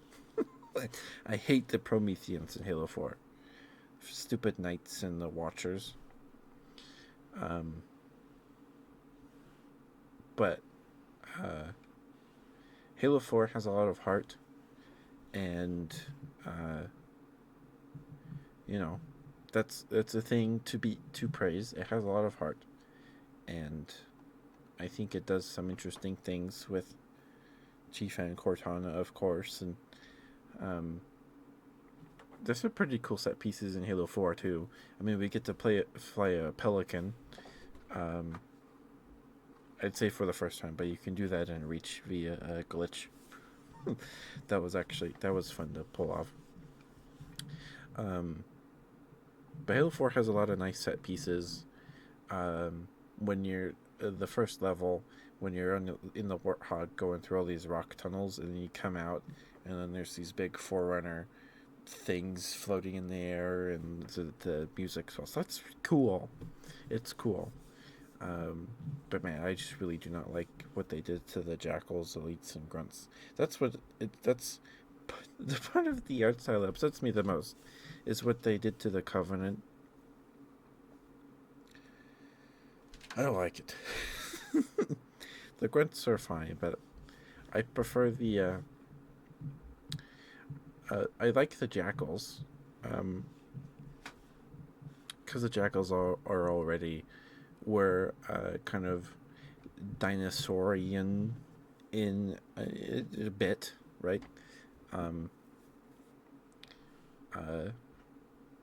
I hate the Prometheans in Halo 4. Stupid knights and the Watchers. But Halo 4 has a lot of heart, and you know, that's a thing to praise. It has a lot of heart, and I think it does some interesting things with Chief and Cortana, of course, and there's some pretty cool set pieces in Halo 4 too. I mean, we get to fly a Pelican. I'd say for the first time, but you can do that in Reach via a glitch. that was fun to pull off. But Halo 4 has a lot of nice set pieces. When you're the first level when you're in the warthog going through all these rock tunnels, and then you come out, and then there's these big forerunner things floating in the air, and the music swells. That's cool. It's cool. But man, I just really do not like what they did to the jackals, elites, and grunts. That's the part of the art style that upsets me the most is what they did to the Covenant. I don't like it. The grunts are fine, but I prefer the. I like the jackals, because the jackals are already were kind of dinosaurian in a bit, right? Um,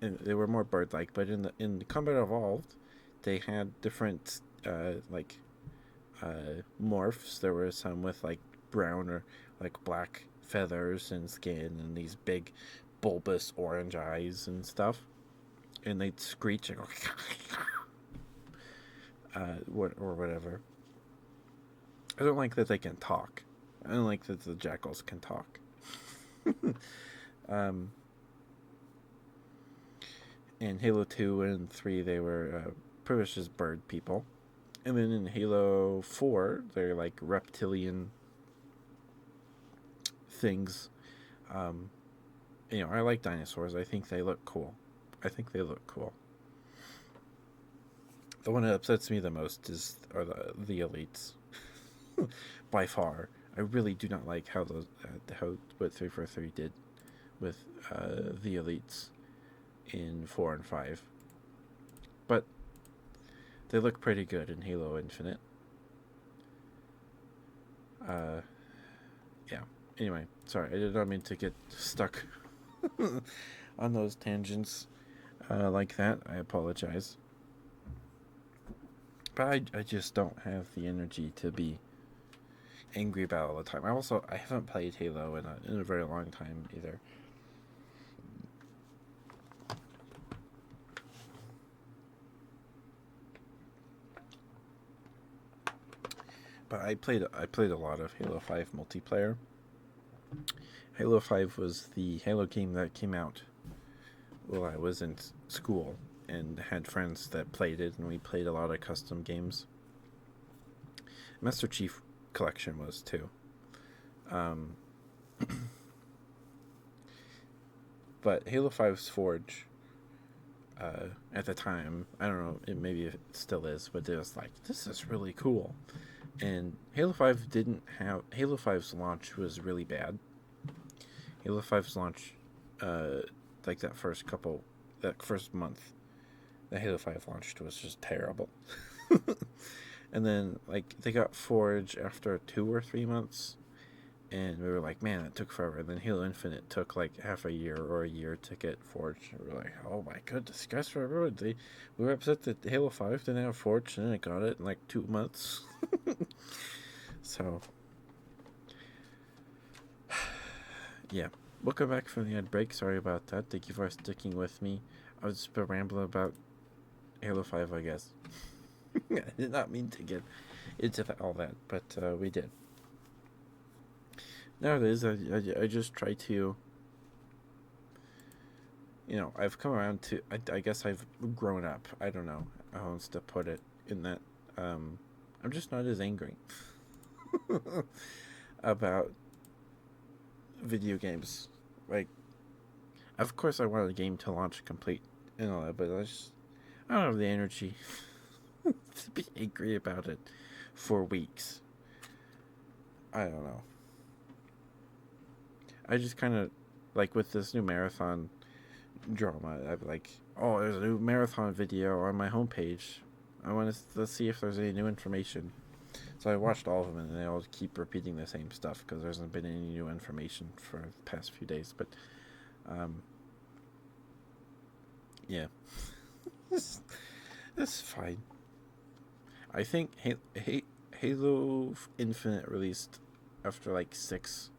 and they were more bird-like, but in the Combat Evolved, they had different morphs. There were some with like brown or like black feathers and skin, and these big bulbous orange eyes and stuff. And they'd screech and go, or whatever. I don't like that they can talk. I don't like that the jackals can talk. In Halo 2 and 3, they were pretty much just bird people. And then in Halo 4, they're like reptilian things. I like dinosaurs. I think they look cool. The one that upsets me the most are the elites. By far. I really do not like how what 343 did with the elites in 4 and 5. But they look pretty good in Halo Infinite. Yeah. Anyway, sorry, I did not mean to get stuck on those tangents like that. I apologize. But I just don't have the energy to be angry about it all the time. I haven't played Halo in a very long time either. But I played a lot of Halo 5 multiplayer. Halo 5 was the Halo game that came out while I was in school and had friends that played it, and we played a lot of custom games. Master Chief Collection was too. But Halo 5's Forge, at the time, I don't know, maybe it still is, but it was like, this is really cool. And Halo 5's launch was really bad. Halo 5's launch, like that first month that Halo 5 launched was just terrible. And then, like, they got Forge after 2 or 3 months, and we were like, man, it took forever. And then Halo Infinite took like half a year or a year to get Forge. And we were like, oh my goodness, guys, forever. We were upset that Halo 5 didn't have Forge, and then it got it in like 2 months. So, yeah. Welcome back from the ad break. Sorry about that. Thank you for sticking with me. I was just rambling about Halo 5, I guess. I did not mean to get into all that, but we did. Nowadays, I just try to, I've come around to, I guess I've grown up. I don't know how else to put it, in that I'm just not as angry about video games. Like, of course I want a game to launch complete and all that, but I don't have the energy to be angry about it for weeks. I don't know. I just kind of, like, with this new marathon drama, I'm like, oh, there's a new marathon video on my homepage. I want to see if there's any new information. So I watched all of them, and they all keep repeating the same stuff because there hasn't been any new information for the past few days. But, yeah. That's fine. I think Halo Infinite released after like 6,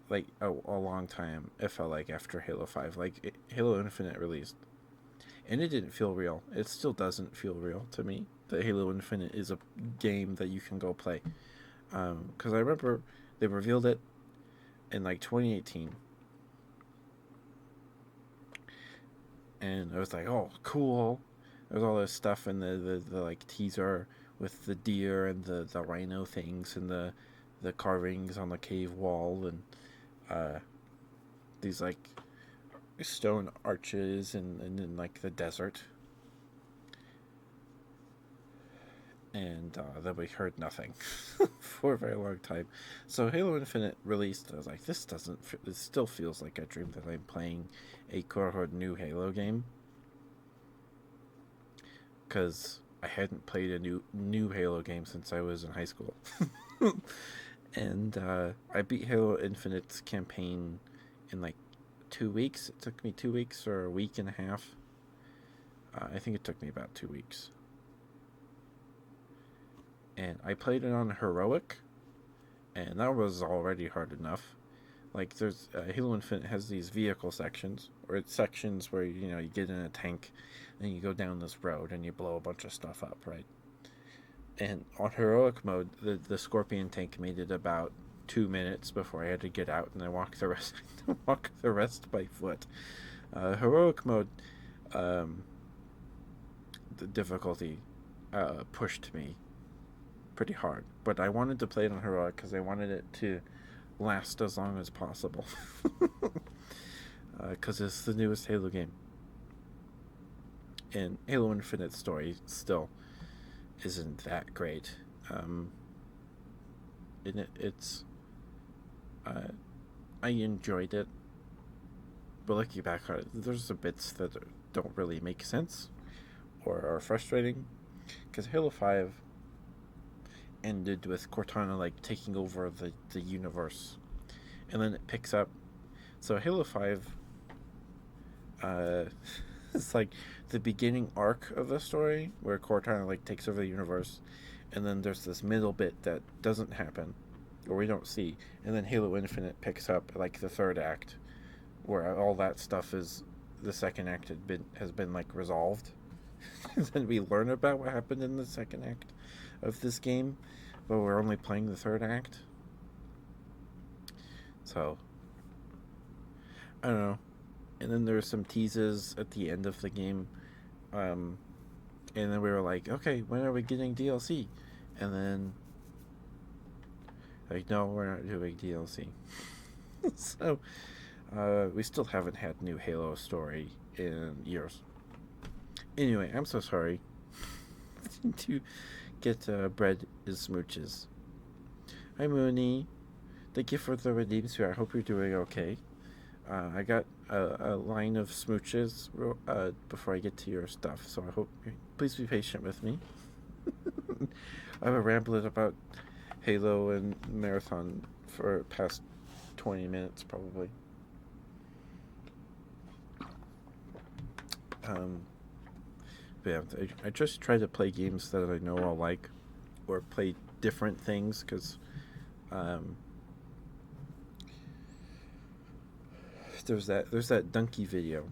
like a long time. It felt like after Halo 5, Halo Infinite released, and it didn't feel real. It still doesn't feel real to me. that Halo Infinite is a game that you can go play. Because I remember they revealed it in like 2018, and I was like, oh, cool. There's all this stuff in the like teaser with the deer and the rhino things and the carvings on the cave wall and these like stone arches and in like the desert. And then we heard nothing for a very long time. So Halo Infinite released. I was like, this doesn't. It still feels like a dream that I'm playing a quote-unquote new Halo game, because I hadn't played a new Halo game since I was in high school. And I beat Halo Infinite's campaign in like 2 weeks. It took me 2 weeks or a week and a half. I think it took me about 2 weeks. And I played it on heroic, and that was already hard enough. Like, there's Halo Infinite has these vehicle sections, or it's sections where you get in a tank, and you go down this road and you blow a bunch of stuff up, right? And on heroic mode, the Scorpion tank made it about 2 minutes before I had to get out, and I walk the rest by foot. Heroic mode, the difficulty pushed me pretty hard, but I wanted to play it on heroic because I wanted it to last as long as possible, because it's the newest Halo game, and Halo Infinite story still isn't that great. It's I enjoyed it, but looking back on it, there's some bits that don't really make sense or are frustrating, because Halo 5 ended with Cortana like taking over the universe, and then it picks up. So Halo 5 it's like the beginning arc of the story where Cortana like takes over the universe, and then there's this middle bit that doesn't happen or we don't see, and then Halo Infinite picks up like the third act where all that stuff is the second act has been like resolved. And then we learn about what happened in the second act of this game, but we're only playing the third act. So I don't know. And then there's some teases at the end of the game, and then we were like, okay, when are we getting DLC? And then like, no, we're not doing DLC. So we still haven't had new Halo story in years. Anyway, I'm so sorry to get bread is smooches. Hi, Mooney. Thank you for the redeemed sphere. I hope you're doing okay. I got a line of smooches before I get to your stuff, so I hope please be patient with me. I've been rambling about Halo and Marathon for past 20 minutes, probably. But yeah, I just try to play games that I know I'll like, or play different things, because there's that Donkey video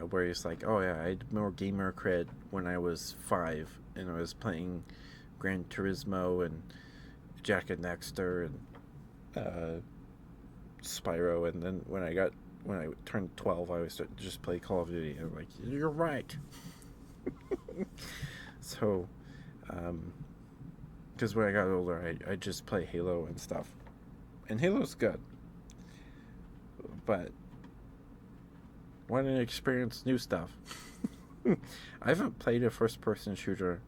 where he's like, oh yeah, I had more gamer cred when I was 5 and I was playing Gran Turismo and Jack and Daxter and Spyro, and then when I turned 12, I was just play Call of Duty. And I'm like, you're right. So because when I got older, I just play Halo and stuff, and Halo's good, but want to experience new stuff. I haven't played a first-person shooter.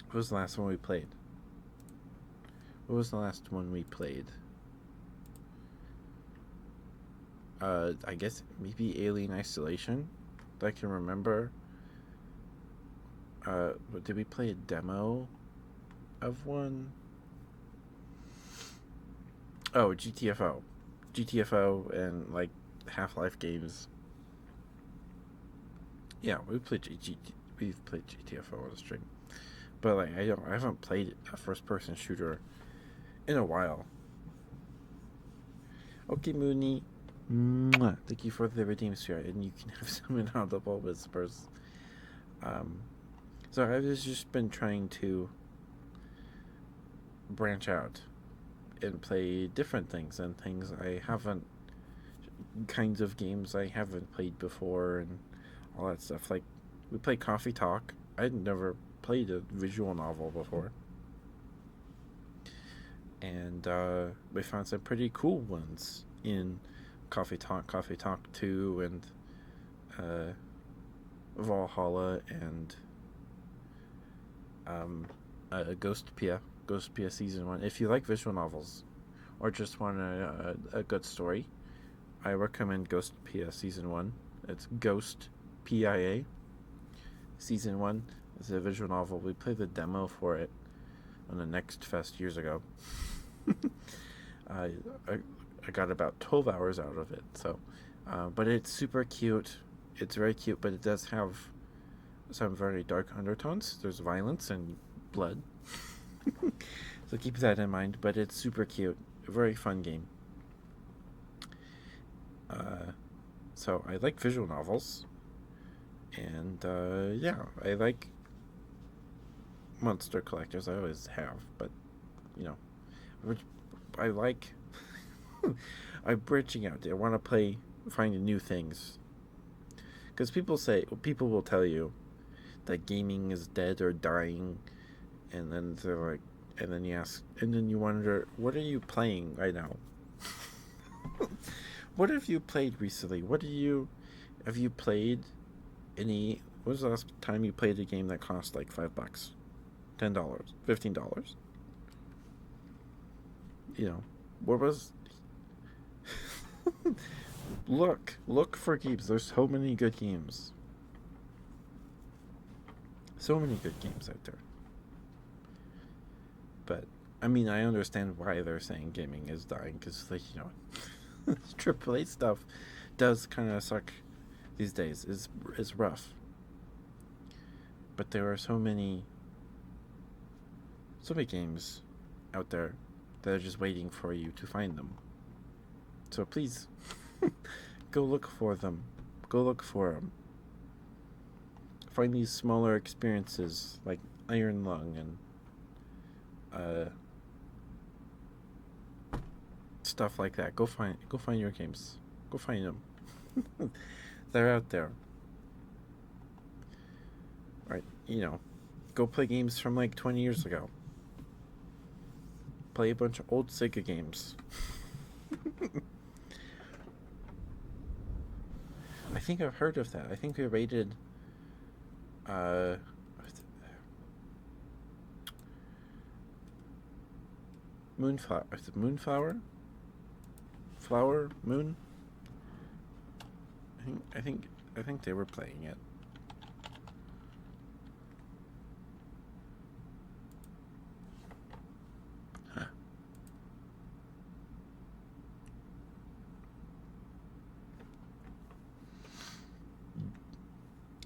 What was the last one we played? What was the last one we played? I guess maybe Alien Isolation, that I can remember. Did we play a demo of one? Oh, GTFO and like Half-Life games. Yeah, we've played GTFO on the stream, but like I haven't played a first-person shooter in a while. Okay, Mooney. Mwah. Thank you for the redeem spirit, and you can have some inaudible whispers. Um, so I've just been trying to branch out and play different things and things I haven't, kinds of games I haven't played before, and all that stuff. Like, we play Coffee Talk. I'd never played a visual novel before. And we found some pretty cool ones in Coffee Talk 2, and Valhalla, and Ghost Pia Season 1. If you like visual novels or just want a good story, I recommend Ghost Pia Season 1. It's Ghost PIA Season 1. It's a visual novel. We played the demo for it on the Next Fest years ago. I got about 12 hours out of it. So, but it's super cute. It's very cute, but it does have some very dark undertones. There's violence and blood. So keep that in mind. But it's super cute. A very fun game. So I like visual novels. And yeah, I like monster collectors. I always have, but you know, I like. I'm branching out. I want to find new things. Because people will tell you that gaming is dead or dying, and then they're like, and then you ask, and then you wonder, what are you playing right now? What have you played recently? Have you played any? When was the last time you played a game that cost like $5, $10, $15? You know, what was? Look for games. There's so many good games. So many good games out there. But I mean, I understand why they're saying gaming is dying, because like, you know, AAA stuff does kind of suck these days. Is rough. But there are so many games out there that are just waiting for you to find them. So please, go look for them. Go look for them. Find these smaller experiences like Iron Lung and stuff like that. Go find your games. Go find them. They're out there. Right? You know, go play games from like 20 years ago. Play a bunch of old Sega games. I think I've heard of that. I think we rated Moonflower. Is it Moonflower? Flower? Moon? I think they were playing it. Huh.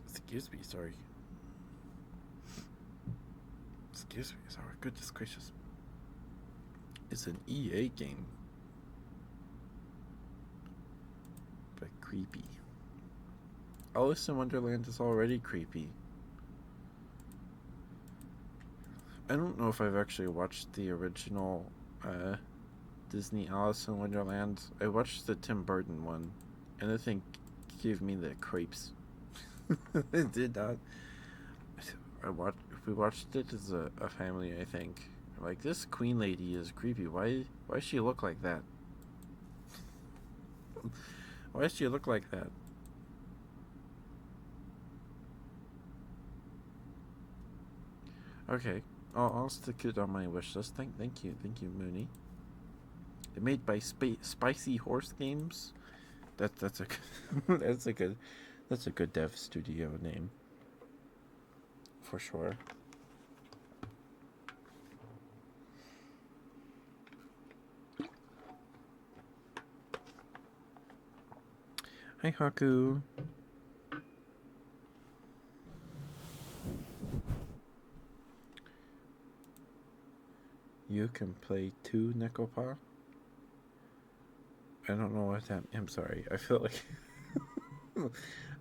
Excuse me, sorry. Excuse me, sorry. Goodness gracious. It's an EA game. But creepy. Alice in Wonderland is already creepy. I don't know if I've actually watched the original Disney Alice in Wonderland. I watched the Tim Burton one, and I think gave me the creeps. It did not. We watched it as a family, I think. Like, this queen lady is creepy. Why does she look like that? Why does she look like that? Okay, I'll stick it on my wish list. Thank you, Mooney. It made by Spicy Horse Games. That's a that's a good dev studio name. For sure. Hi, Haku. You can play 2 Nekopa? I don't know what that. I'm sorry. I feel like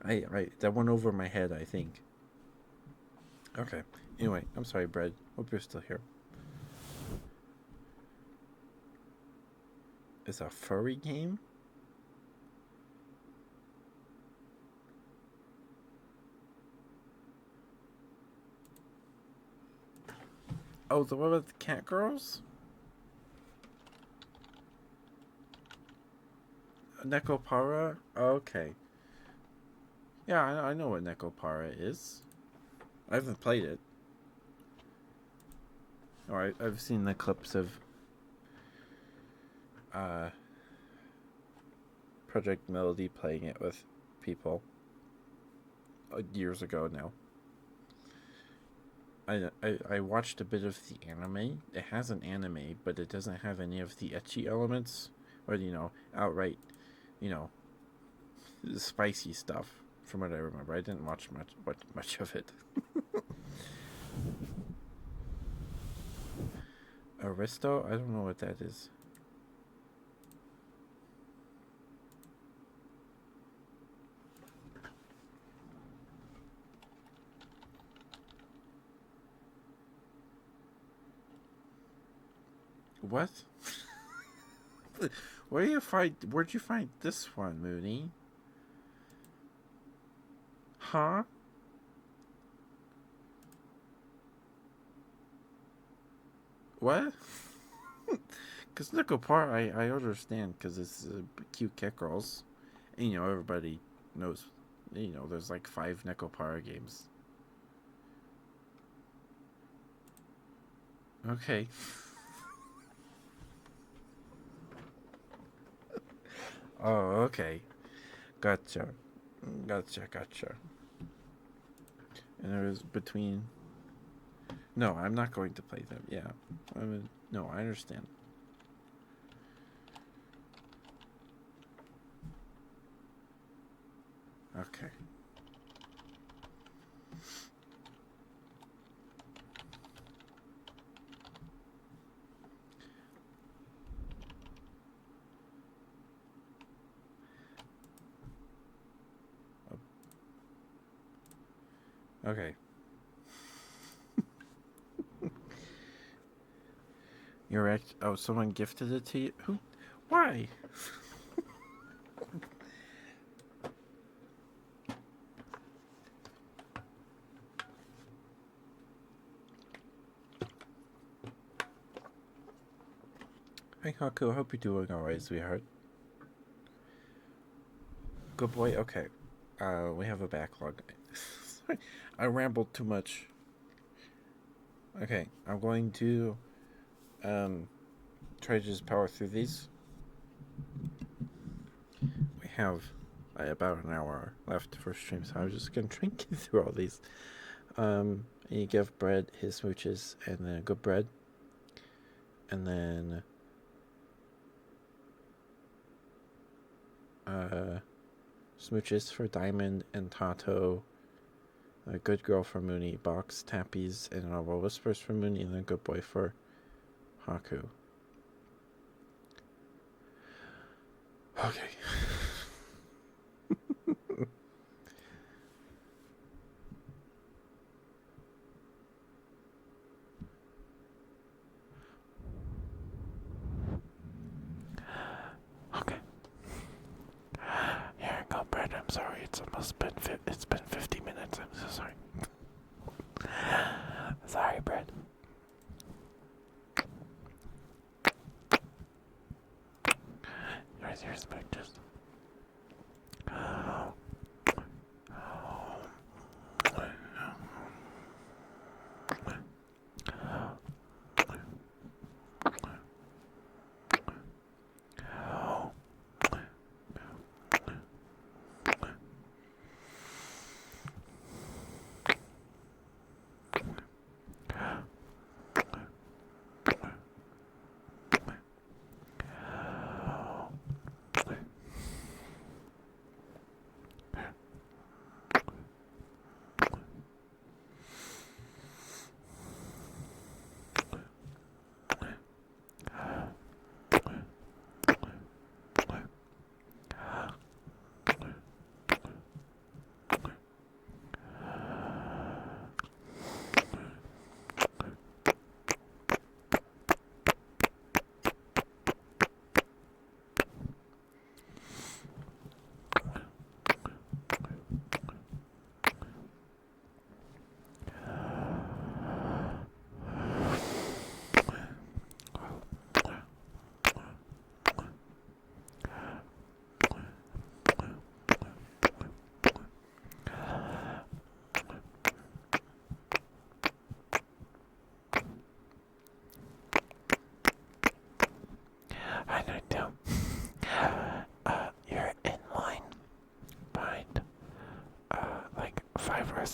I that went over my head. I think. Okay. Anyway, I'm sorry, Bread. Hope you're still here. It's a furry game. Oh, the one with the cat girls? Nekopara? Okay. Yeah, I know what Nekopara is. I haven't played it. Or I've seen the clips of Project Melody playing it with people years ago now. I watched a bit of the anime. It has an anime, but it doesn't have any of the ecchi elements, or outright, you know, spicy stuff. From what I remember, I didn't watch much of it. Aristo? I don't know what that is. What? Where'd you find this one, Mooney? Huh? What? Because Nicopar, I understand, because it's cute cat girls. And, everybody knows, there's like 5 Necopara games. Okay. Oh, okay. Gotcha. And there was between. No, I'm not going to play them. Yeah. No, I understand. Okay. Okay. Oh, someone gifted it to you? Who? Why? Hey, Haku, I hope you're doing alright, sweetheart. Good boy? Okay. We have a backlog. Sorry, I rambled too much. Okay, I'm going to try to just power through these. We have about an hour left for stream, so I'm just gonna try and get through all these. And you give Bread his smooches, and then good bread, and then smooches for Diamond and Tato. A good girl for Mooney, box tappies, and audible whispers for Mooney, and then good boy for Haku. Okay. Okay. Here I go, Brad. I'm sorry. It's 50 minutes. I'm so sorry. Sorry, Brad. Here's your smooches.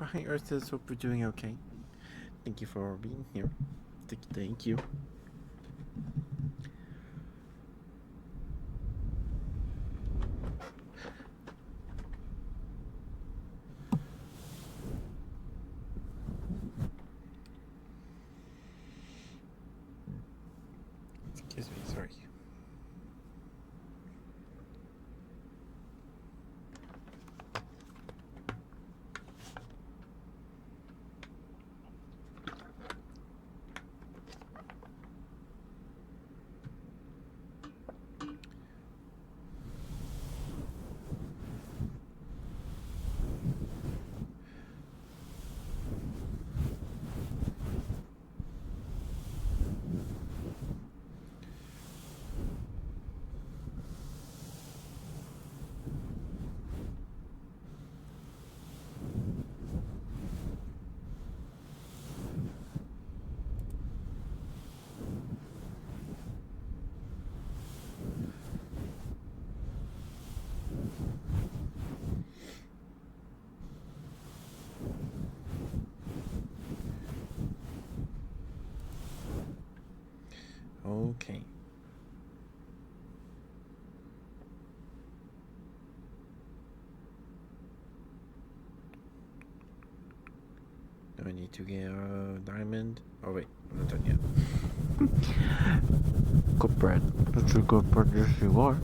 Hi, Earthers. Hope you're doing okay. Thank you for being here. Thank you. Excuse me, sorry. Okay. Do I need to get a diamond? Oh wait, I'm not done yet. Good bread. Such a good bread, yes you are.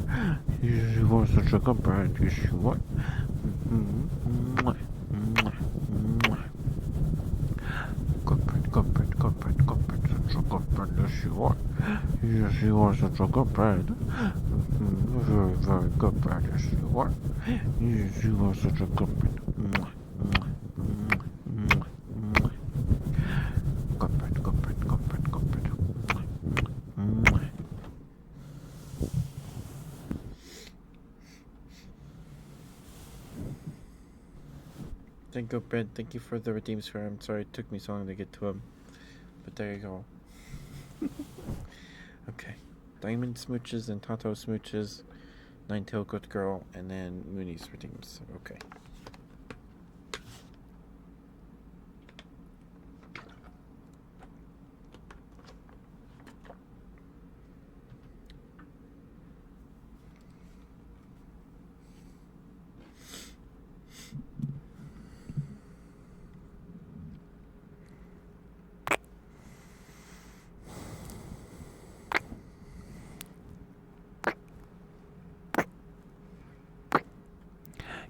Yes you are such a good bread, yes you are. Good bread, good bread, good bread, good bread, such a good bread, yes you are. Yes you are such a good bread. Very, very good bread, yes you are. Yes you are such a good bread. Good bread, good bread, good bread, good bread. Thank you, Brent. Thank you for the redeem square. I'm sorry it took me so long to get to him. But there you go. Okay. Diamond smooches and Tato smooches. Nine-tail good girl. And then Mooney's redeems. Okay.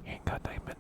You ain't got diamonds.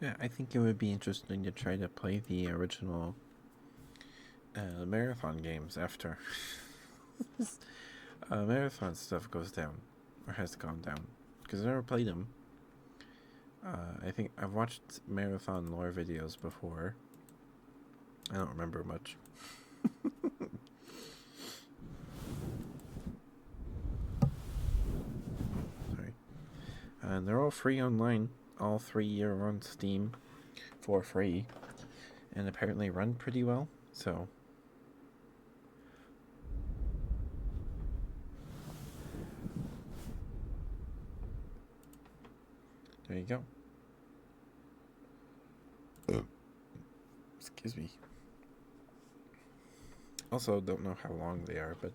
Yeah, I think it would be interesting to try to play the original marathon games after. Marathon stuff goes down, or has gone down, because I never played them. I think I've watched marathon lore videos before. I don't remember much. Sorry. And they're all free online. All 3 are on Steam for free. And apparently run pretty well. So there you go. Excuse me. Also, don't know how long they are, but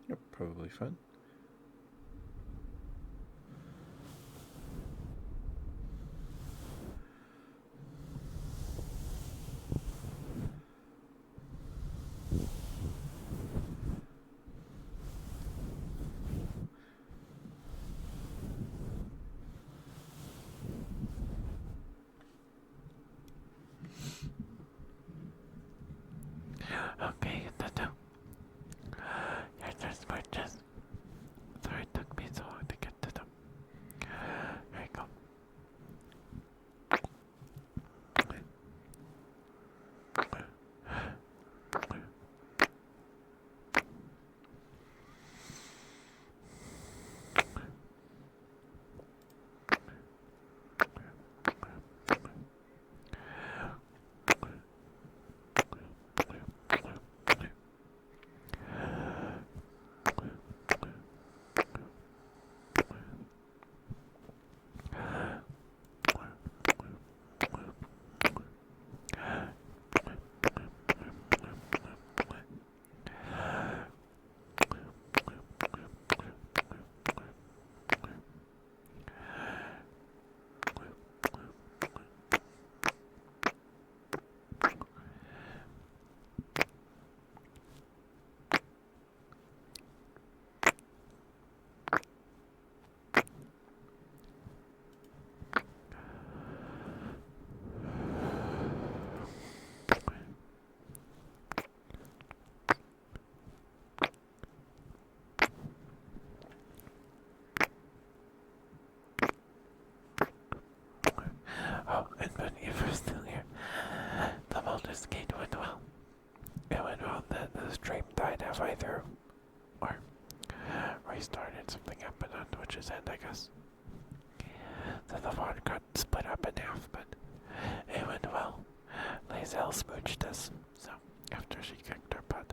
yep, probably fun. Okay, Nintendo. Your first purchase. Sorry it took me so long to get to them. Here you go. Oh, and when you were still here, the Baldur's Gate went well. It went well that the stream died halfway through. Or restarted, something happened on Twitch's end, I guess. So the VOD got split up in half, but it went well. Lazel smooched us, so after she kicked her butt.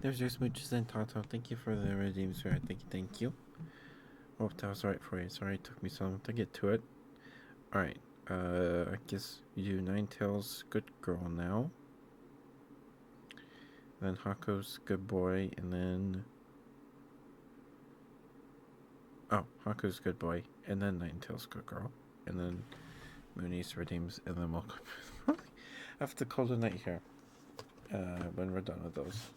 There's your smooches and Tato. Thank you for the redeems here. Thank you. Oh, that was right for you. Sorry it took me so long to get to it. Alright. I guess you do Ninetales good girl now. Then Hako's good boy, and then... Oh, Haku's good boy, and then Ninetales good girl, and then Mooney's redeems, and then we'll have to call the night here when we're done with those.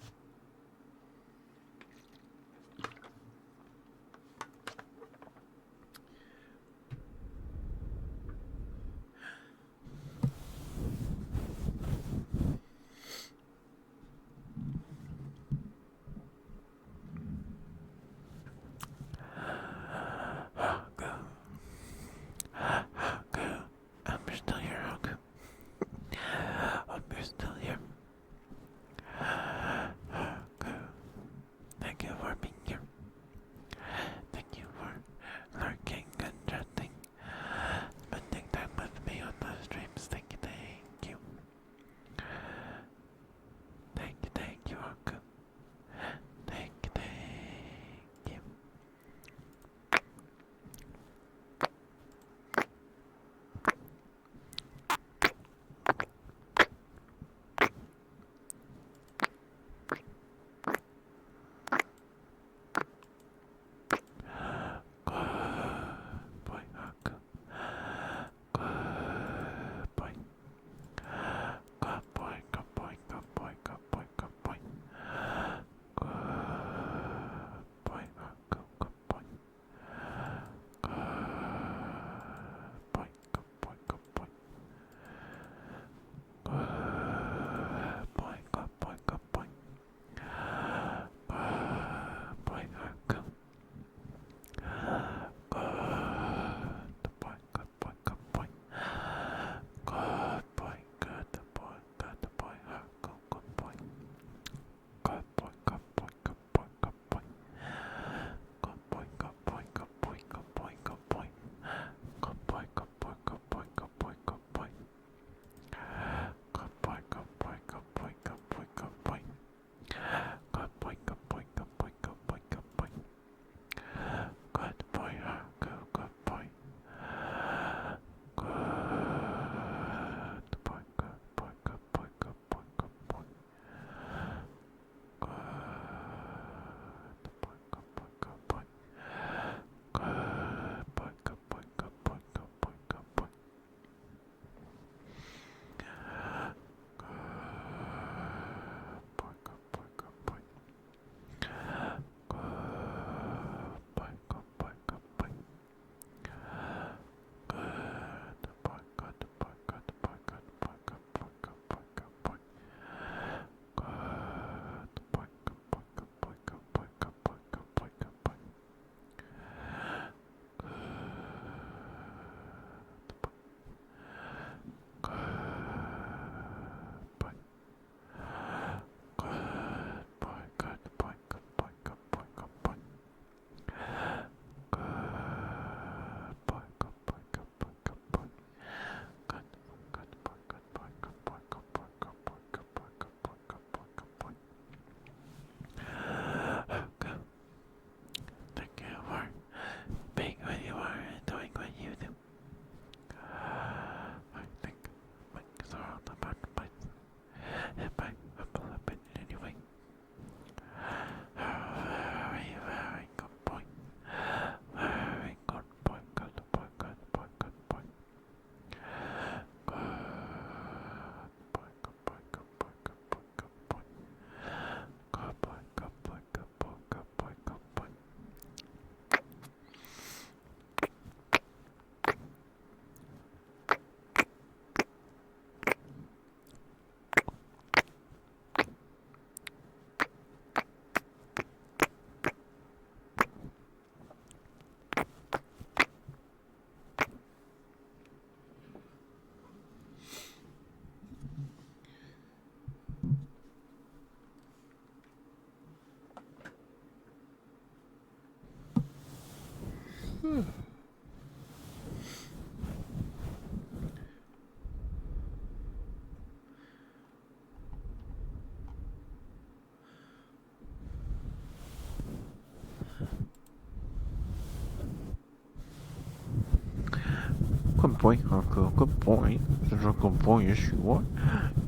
boy, Haku. Good boy. Such a good boy, yes you are.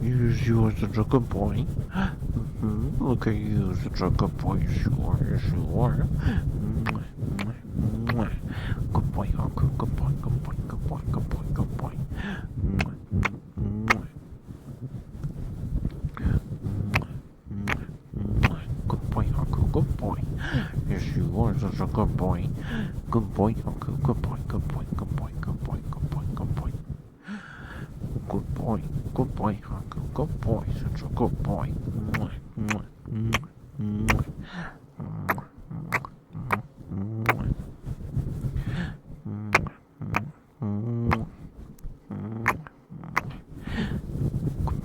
Yes, you are such a good boy. Look at you, such a good boy, yes you are. Yes, you are. Good boy, Haku. Good boy, good boy, good boy, good boy, good boy. Good boy, Haku. Good boy. Yes, you are such a good boy. Good boy, Haku. Good boy, good boy, good boy, good boy, good boy, good boy. Good boy, Haku. Good boy, such a good boy. Good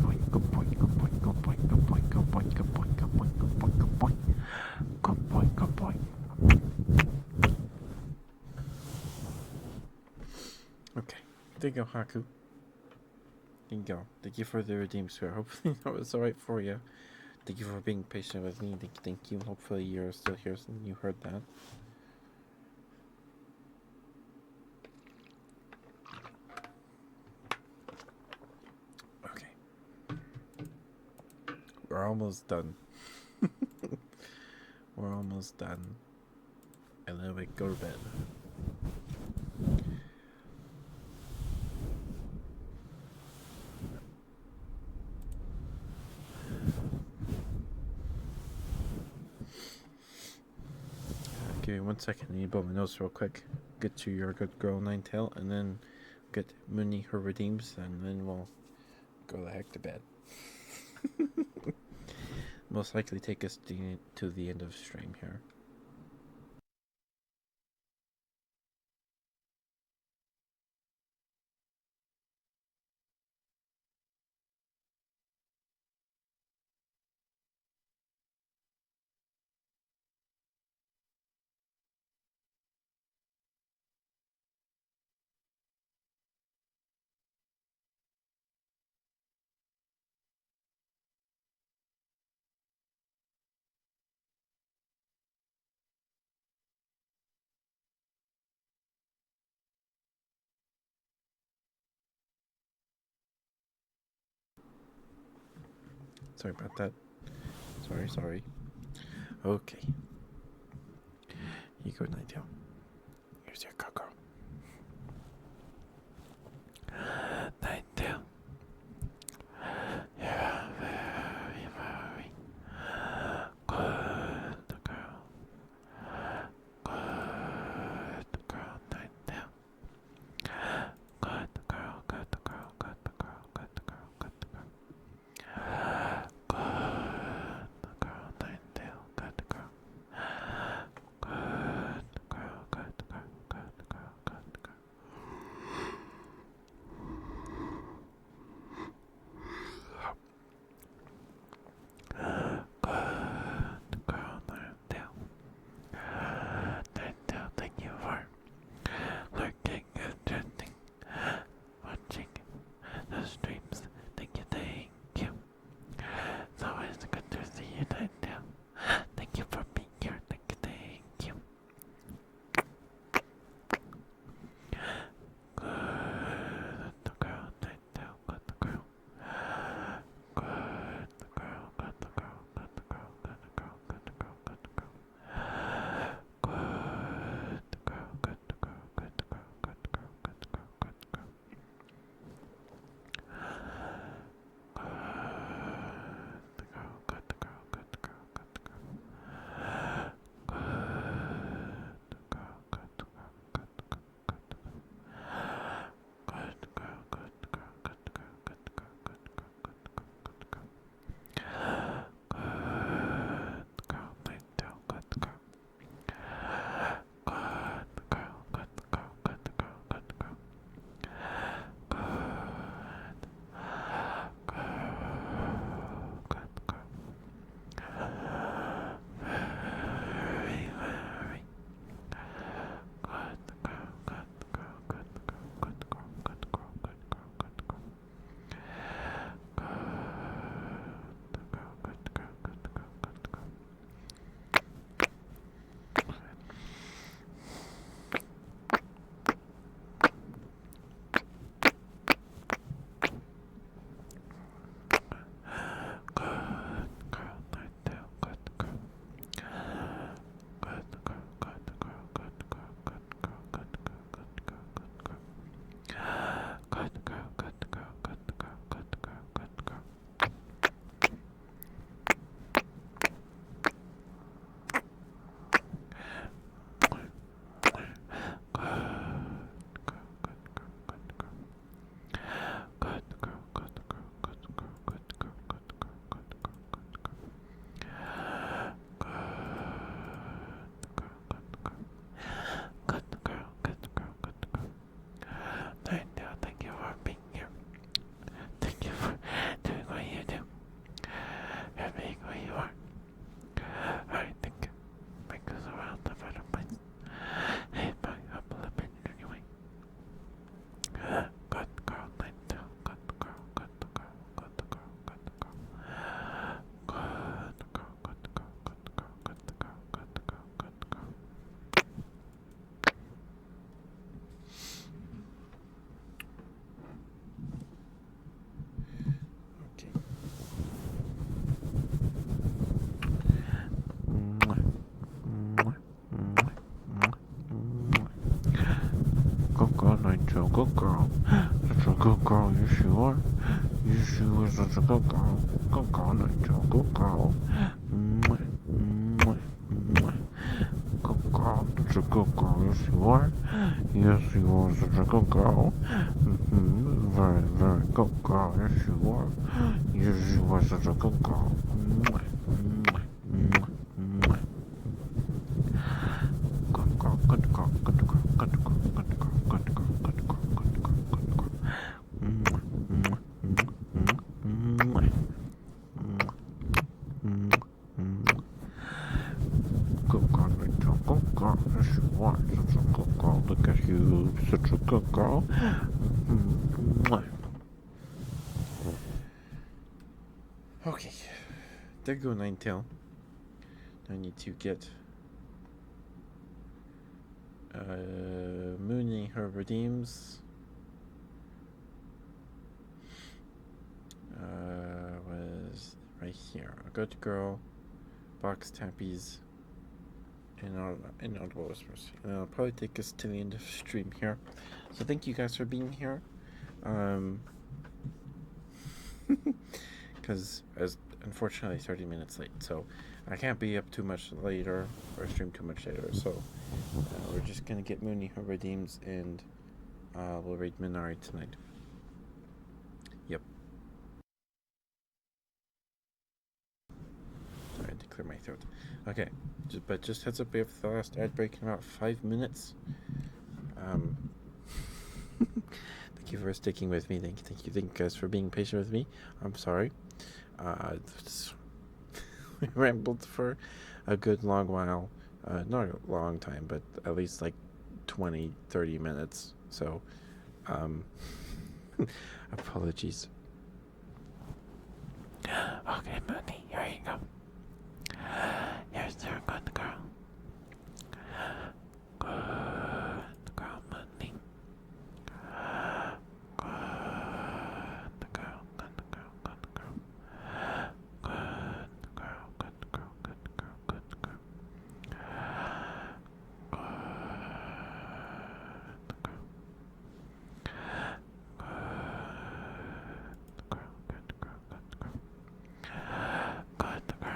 boy, good boy, good boy, good boy, good boy, good boy, good boy, good boy, good boy, good boy. Good boy, good boy. Okay. There you go, Haku. There you go. Thank you for the redeem square. Hopefully that was alright for you. Thank you for being patient with me. Thank you. Hopefully you're still here and you heard that. Okay. We're almost done. We're almost done. And then we go to bed. Give me 1 second. I need to blow my nose real quick. Get to your good girl Ninetail, and then get Mooney her redeems, and then we'll go the heck to bed. Most likely take us to the end of stream here. Sorry about that. Sorry. Okay. You go, Ninetail. Here's your cocoa. Ninetail. Yeah, very, very good girl. Good girl, Ninetail. Good girl, good girl, good girl, good girl, good girl. Good girl, Ninetail, good girl. Good girl, good girl, good girl. good girl. Such a good girl, yes you are. Yes you are such a good girl. Good girl, Nigel, good girl. Mwah, mwah, mwah. Good girl, such a good girl, yes you are. Yes you are such a good girl. Very, very good girl, yes you are. Yes you are such a good girl. Mwah, mwah, mwah, mwah. Good girl, good girl, good girl, good girl, good girl, good girl, good girl, good girl, good girl. Mwah, mwah, mwah, mwah, mwah, mwah. Good girl, Rachel, good girl, yes you are, such a good girl, look at you, such a good girl. Mwah. Okay, there go Ninetail. I need to get Mooney her redeems. Was right here. A good girl, box tappies, and audible whispers. And it'll probably take us to the end of the stream here. So thank you guys for being here. Because as unfortunately 30 minutes late, so I can't be up too much later or stream too much later. So we're just gonna get Mooney her redeems and we'll raid Minari tonight. Yep. Sorry, I had to clear my throat. Okay, but just heads up, we have the last ad break in about 5 minutes. Thank you for sticking with me. Thank you guys for being patient with me. I'm sorry. We rambled for a good long while. Not a long time, but at least like 20-30 minutes. So, apologies. Okay, Mooney, here you go. Here's your good girl. Good girl, Mooney. Good girl, good girl, good girl. Good girl, good girl, good girl, good girl. Good girl,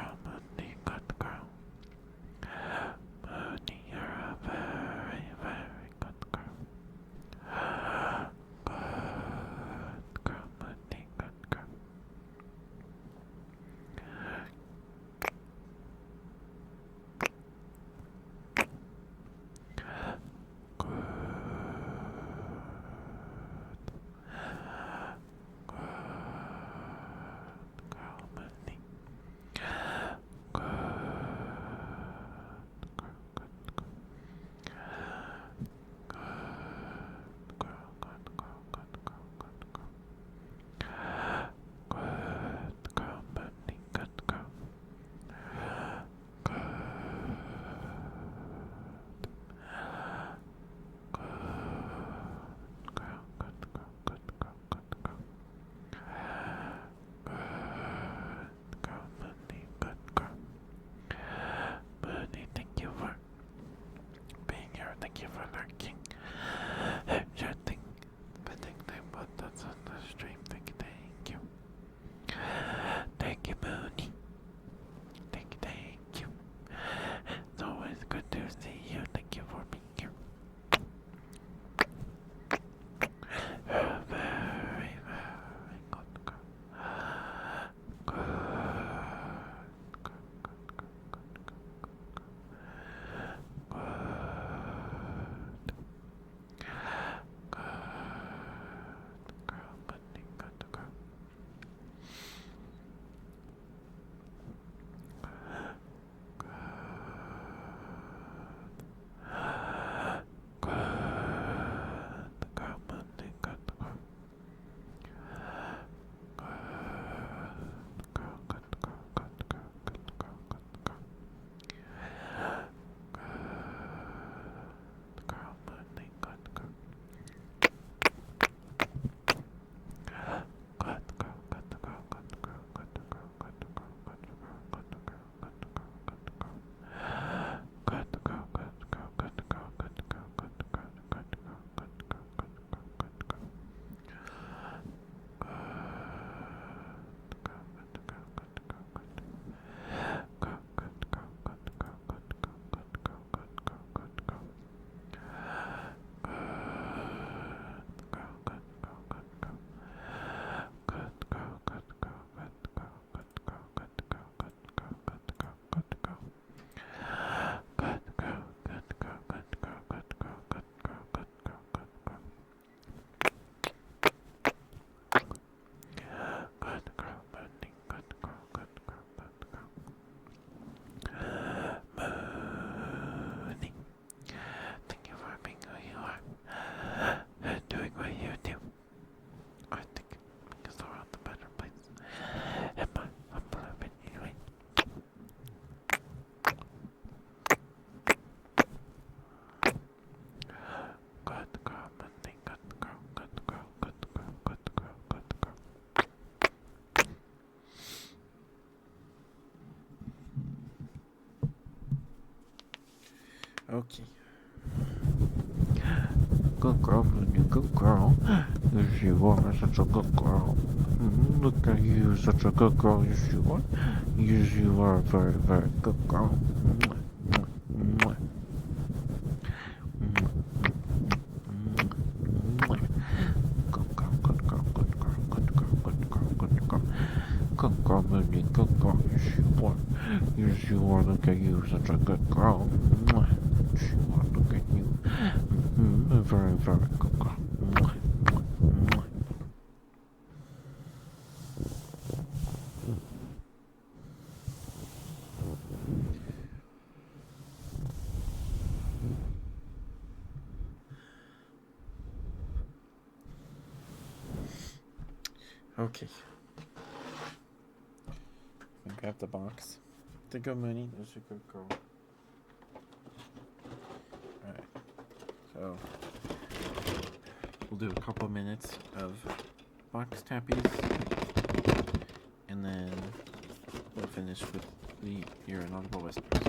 Okay. Good girl, Mooney, good girl. Yes, you are such a good girl. Look at you, such a good girl. Yes, you are. Yes, you are a very, very good girl. Good girl, good girl, good girl, good girl, good girl, good girl. Good girl, Mooney, good girl. Yes, you are. Yes, you are. Look at you, such a good girl. Yes, you are. Look at you. A very, very good girl. Okay. Grab the box. To go, Mooney. There's a good girl. Alright. So, we'll do a couple minutes of box tappies. And then we'll finish with your inaudible whispers.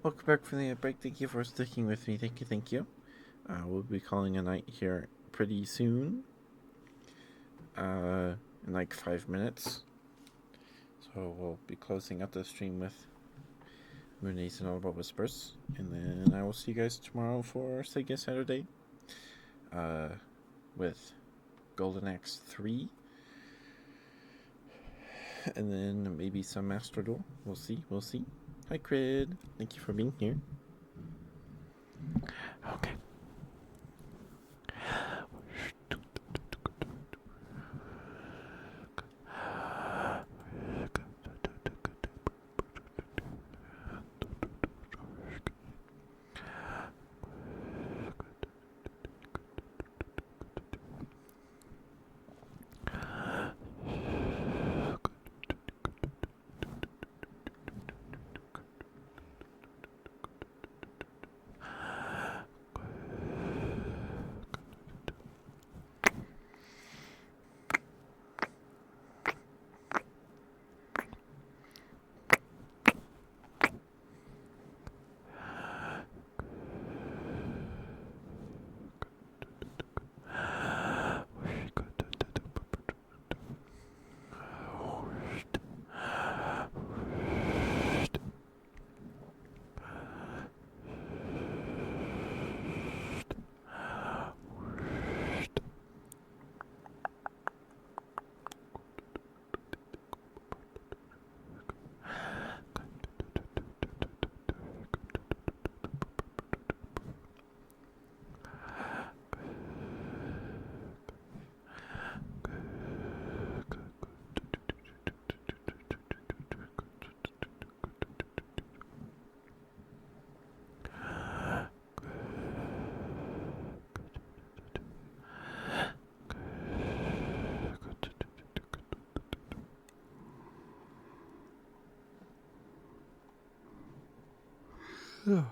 Welcome back from the break. Thank you for sticking with me. Thank you, thank you. We'll be calling a night here pretty soon. In like 5 minutes. So we'll be closing up the stream with Moonase and All About Whispers. And then I will see you guys tomorrow for Sega Saturday. With Golden Axe 3. And then maybe some Master Duel. We'll see. Hi, Crid. Thank you for being here. Okay. Yeah.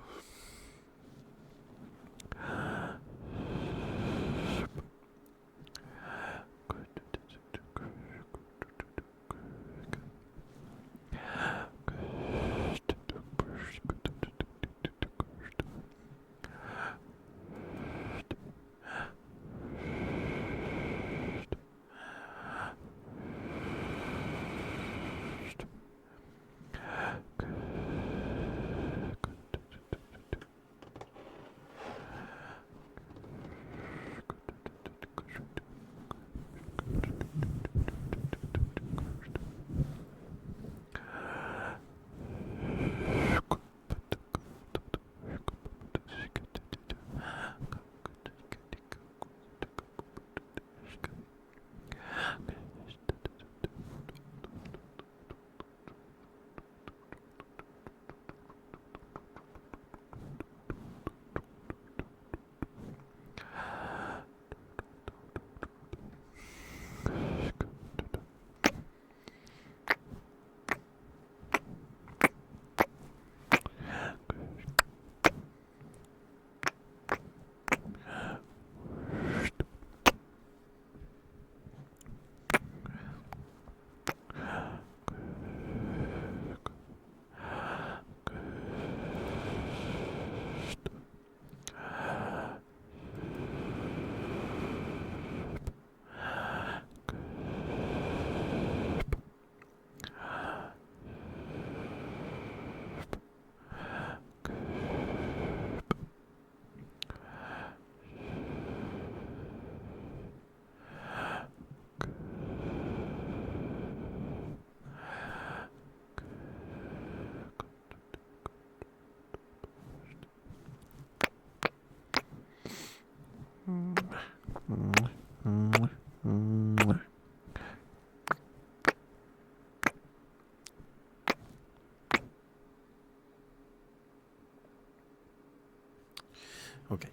Okay.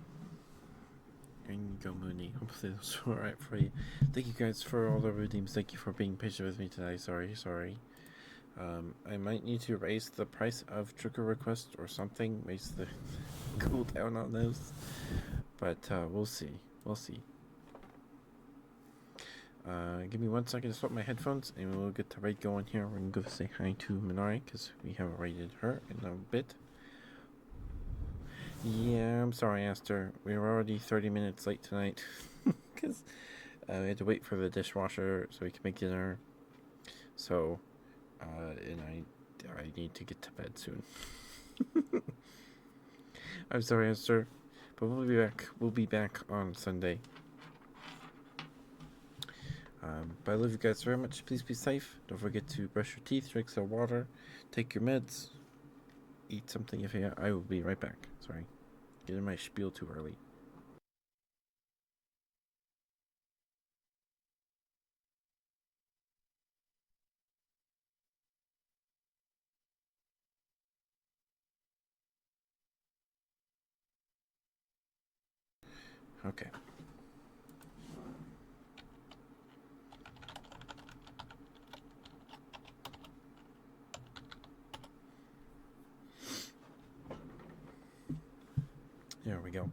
There you go, Mooney. Hopefully that's alright for you. Thank you guys for all the redeems. Thank you for being patient with me today. Sorry. I might need to raise the price of trigger request or something. Raise the cooldown on those. But we'll see. Give me 1 second to swap my headphones and we'll get the raid going here. We're going to go say hi to Minari because we haven't raided her in a bit. Yeah, I'm sorry, Aster. We were already 30 minutes late tonight because we had to wait for the dishwasher so we could make dinner. So, and I need to get to bed soon. I'm sorry, sir, but we'll be back. We'll be back on Sunday. But I love you guys very much. Please be safe. Don't forget to brush your teeth, drink some water, take your meds, eat something if you. I will be right back. Sorry, getting my spiel too early. Okay. There we go.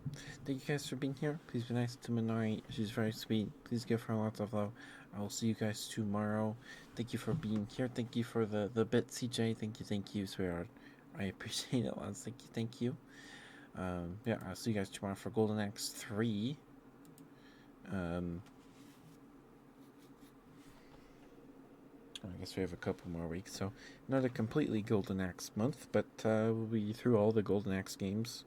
Thank you guys for being here. Please be nice to Minari. She's very sweet. Please give her lots of love. I will see you guys tomorrow. Thank you for being here. Thank you for the bit, CJ. Thank you, sweetheart. I appreciate it lots. Thank you. Yeah, I'll see you guys tomorrow for Golden Axe 3. I guess we have a couple more weeks, so not a completely Golden Axe month, but we'll be through all the Golden Axe games.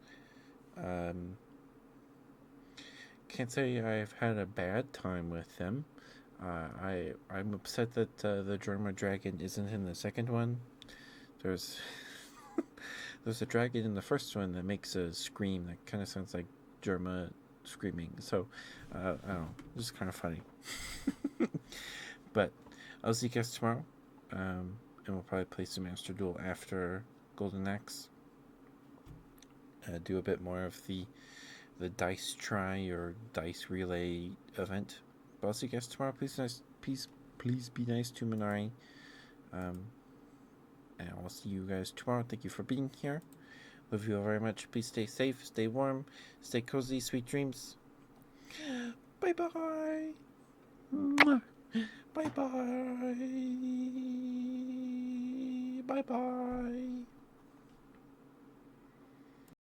Can't say I've had a bad time with them. I'm upset that the Germa dragon isn't in the second one. There's a dragon in the first one that makes a scream that kind of sounds like Germa screaming. So I don't know, it's just kind of funny. But I'll see you guys tomorrow, and we'll probably play some Master Duel after Golden Axe. Do a bit more of the dice try or dice relay event. But I'll see you guys tomorrow. Please be nice to Minari. And I'll see you guys tomorrow. Thank you for being here. Love you all very much. Please stay safe, stay warm, stay cozy, sweet dreams. Bye bye. Bye bye. Bye bye.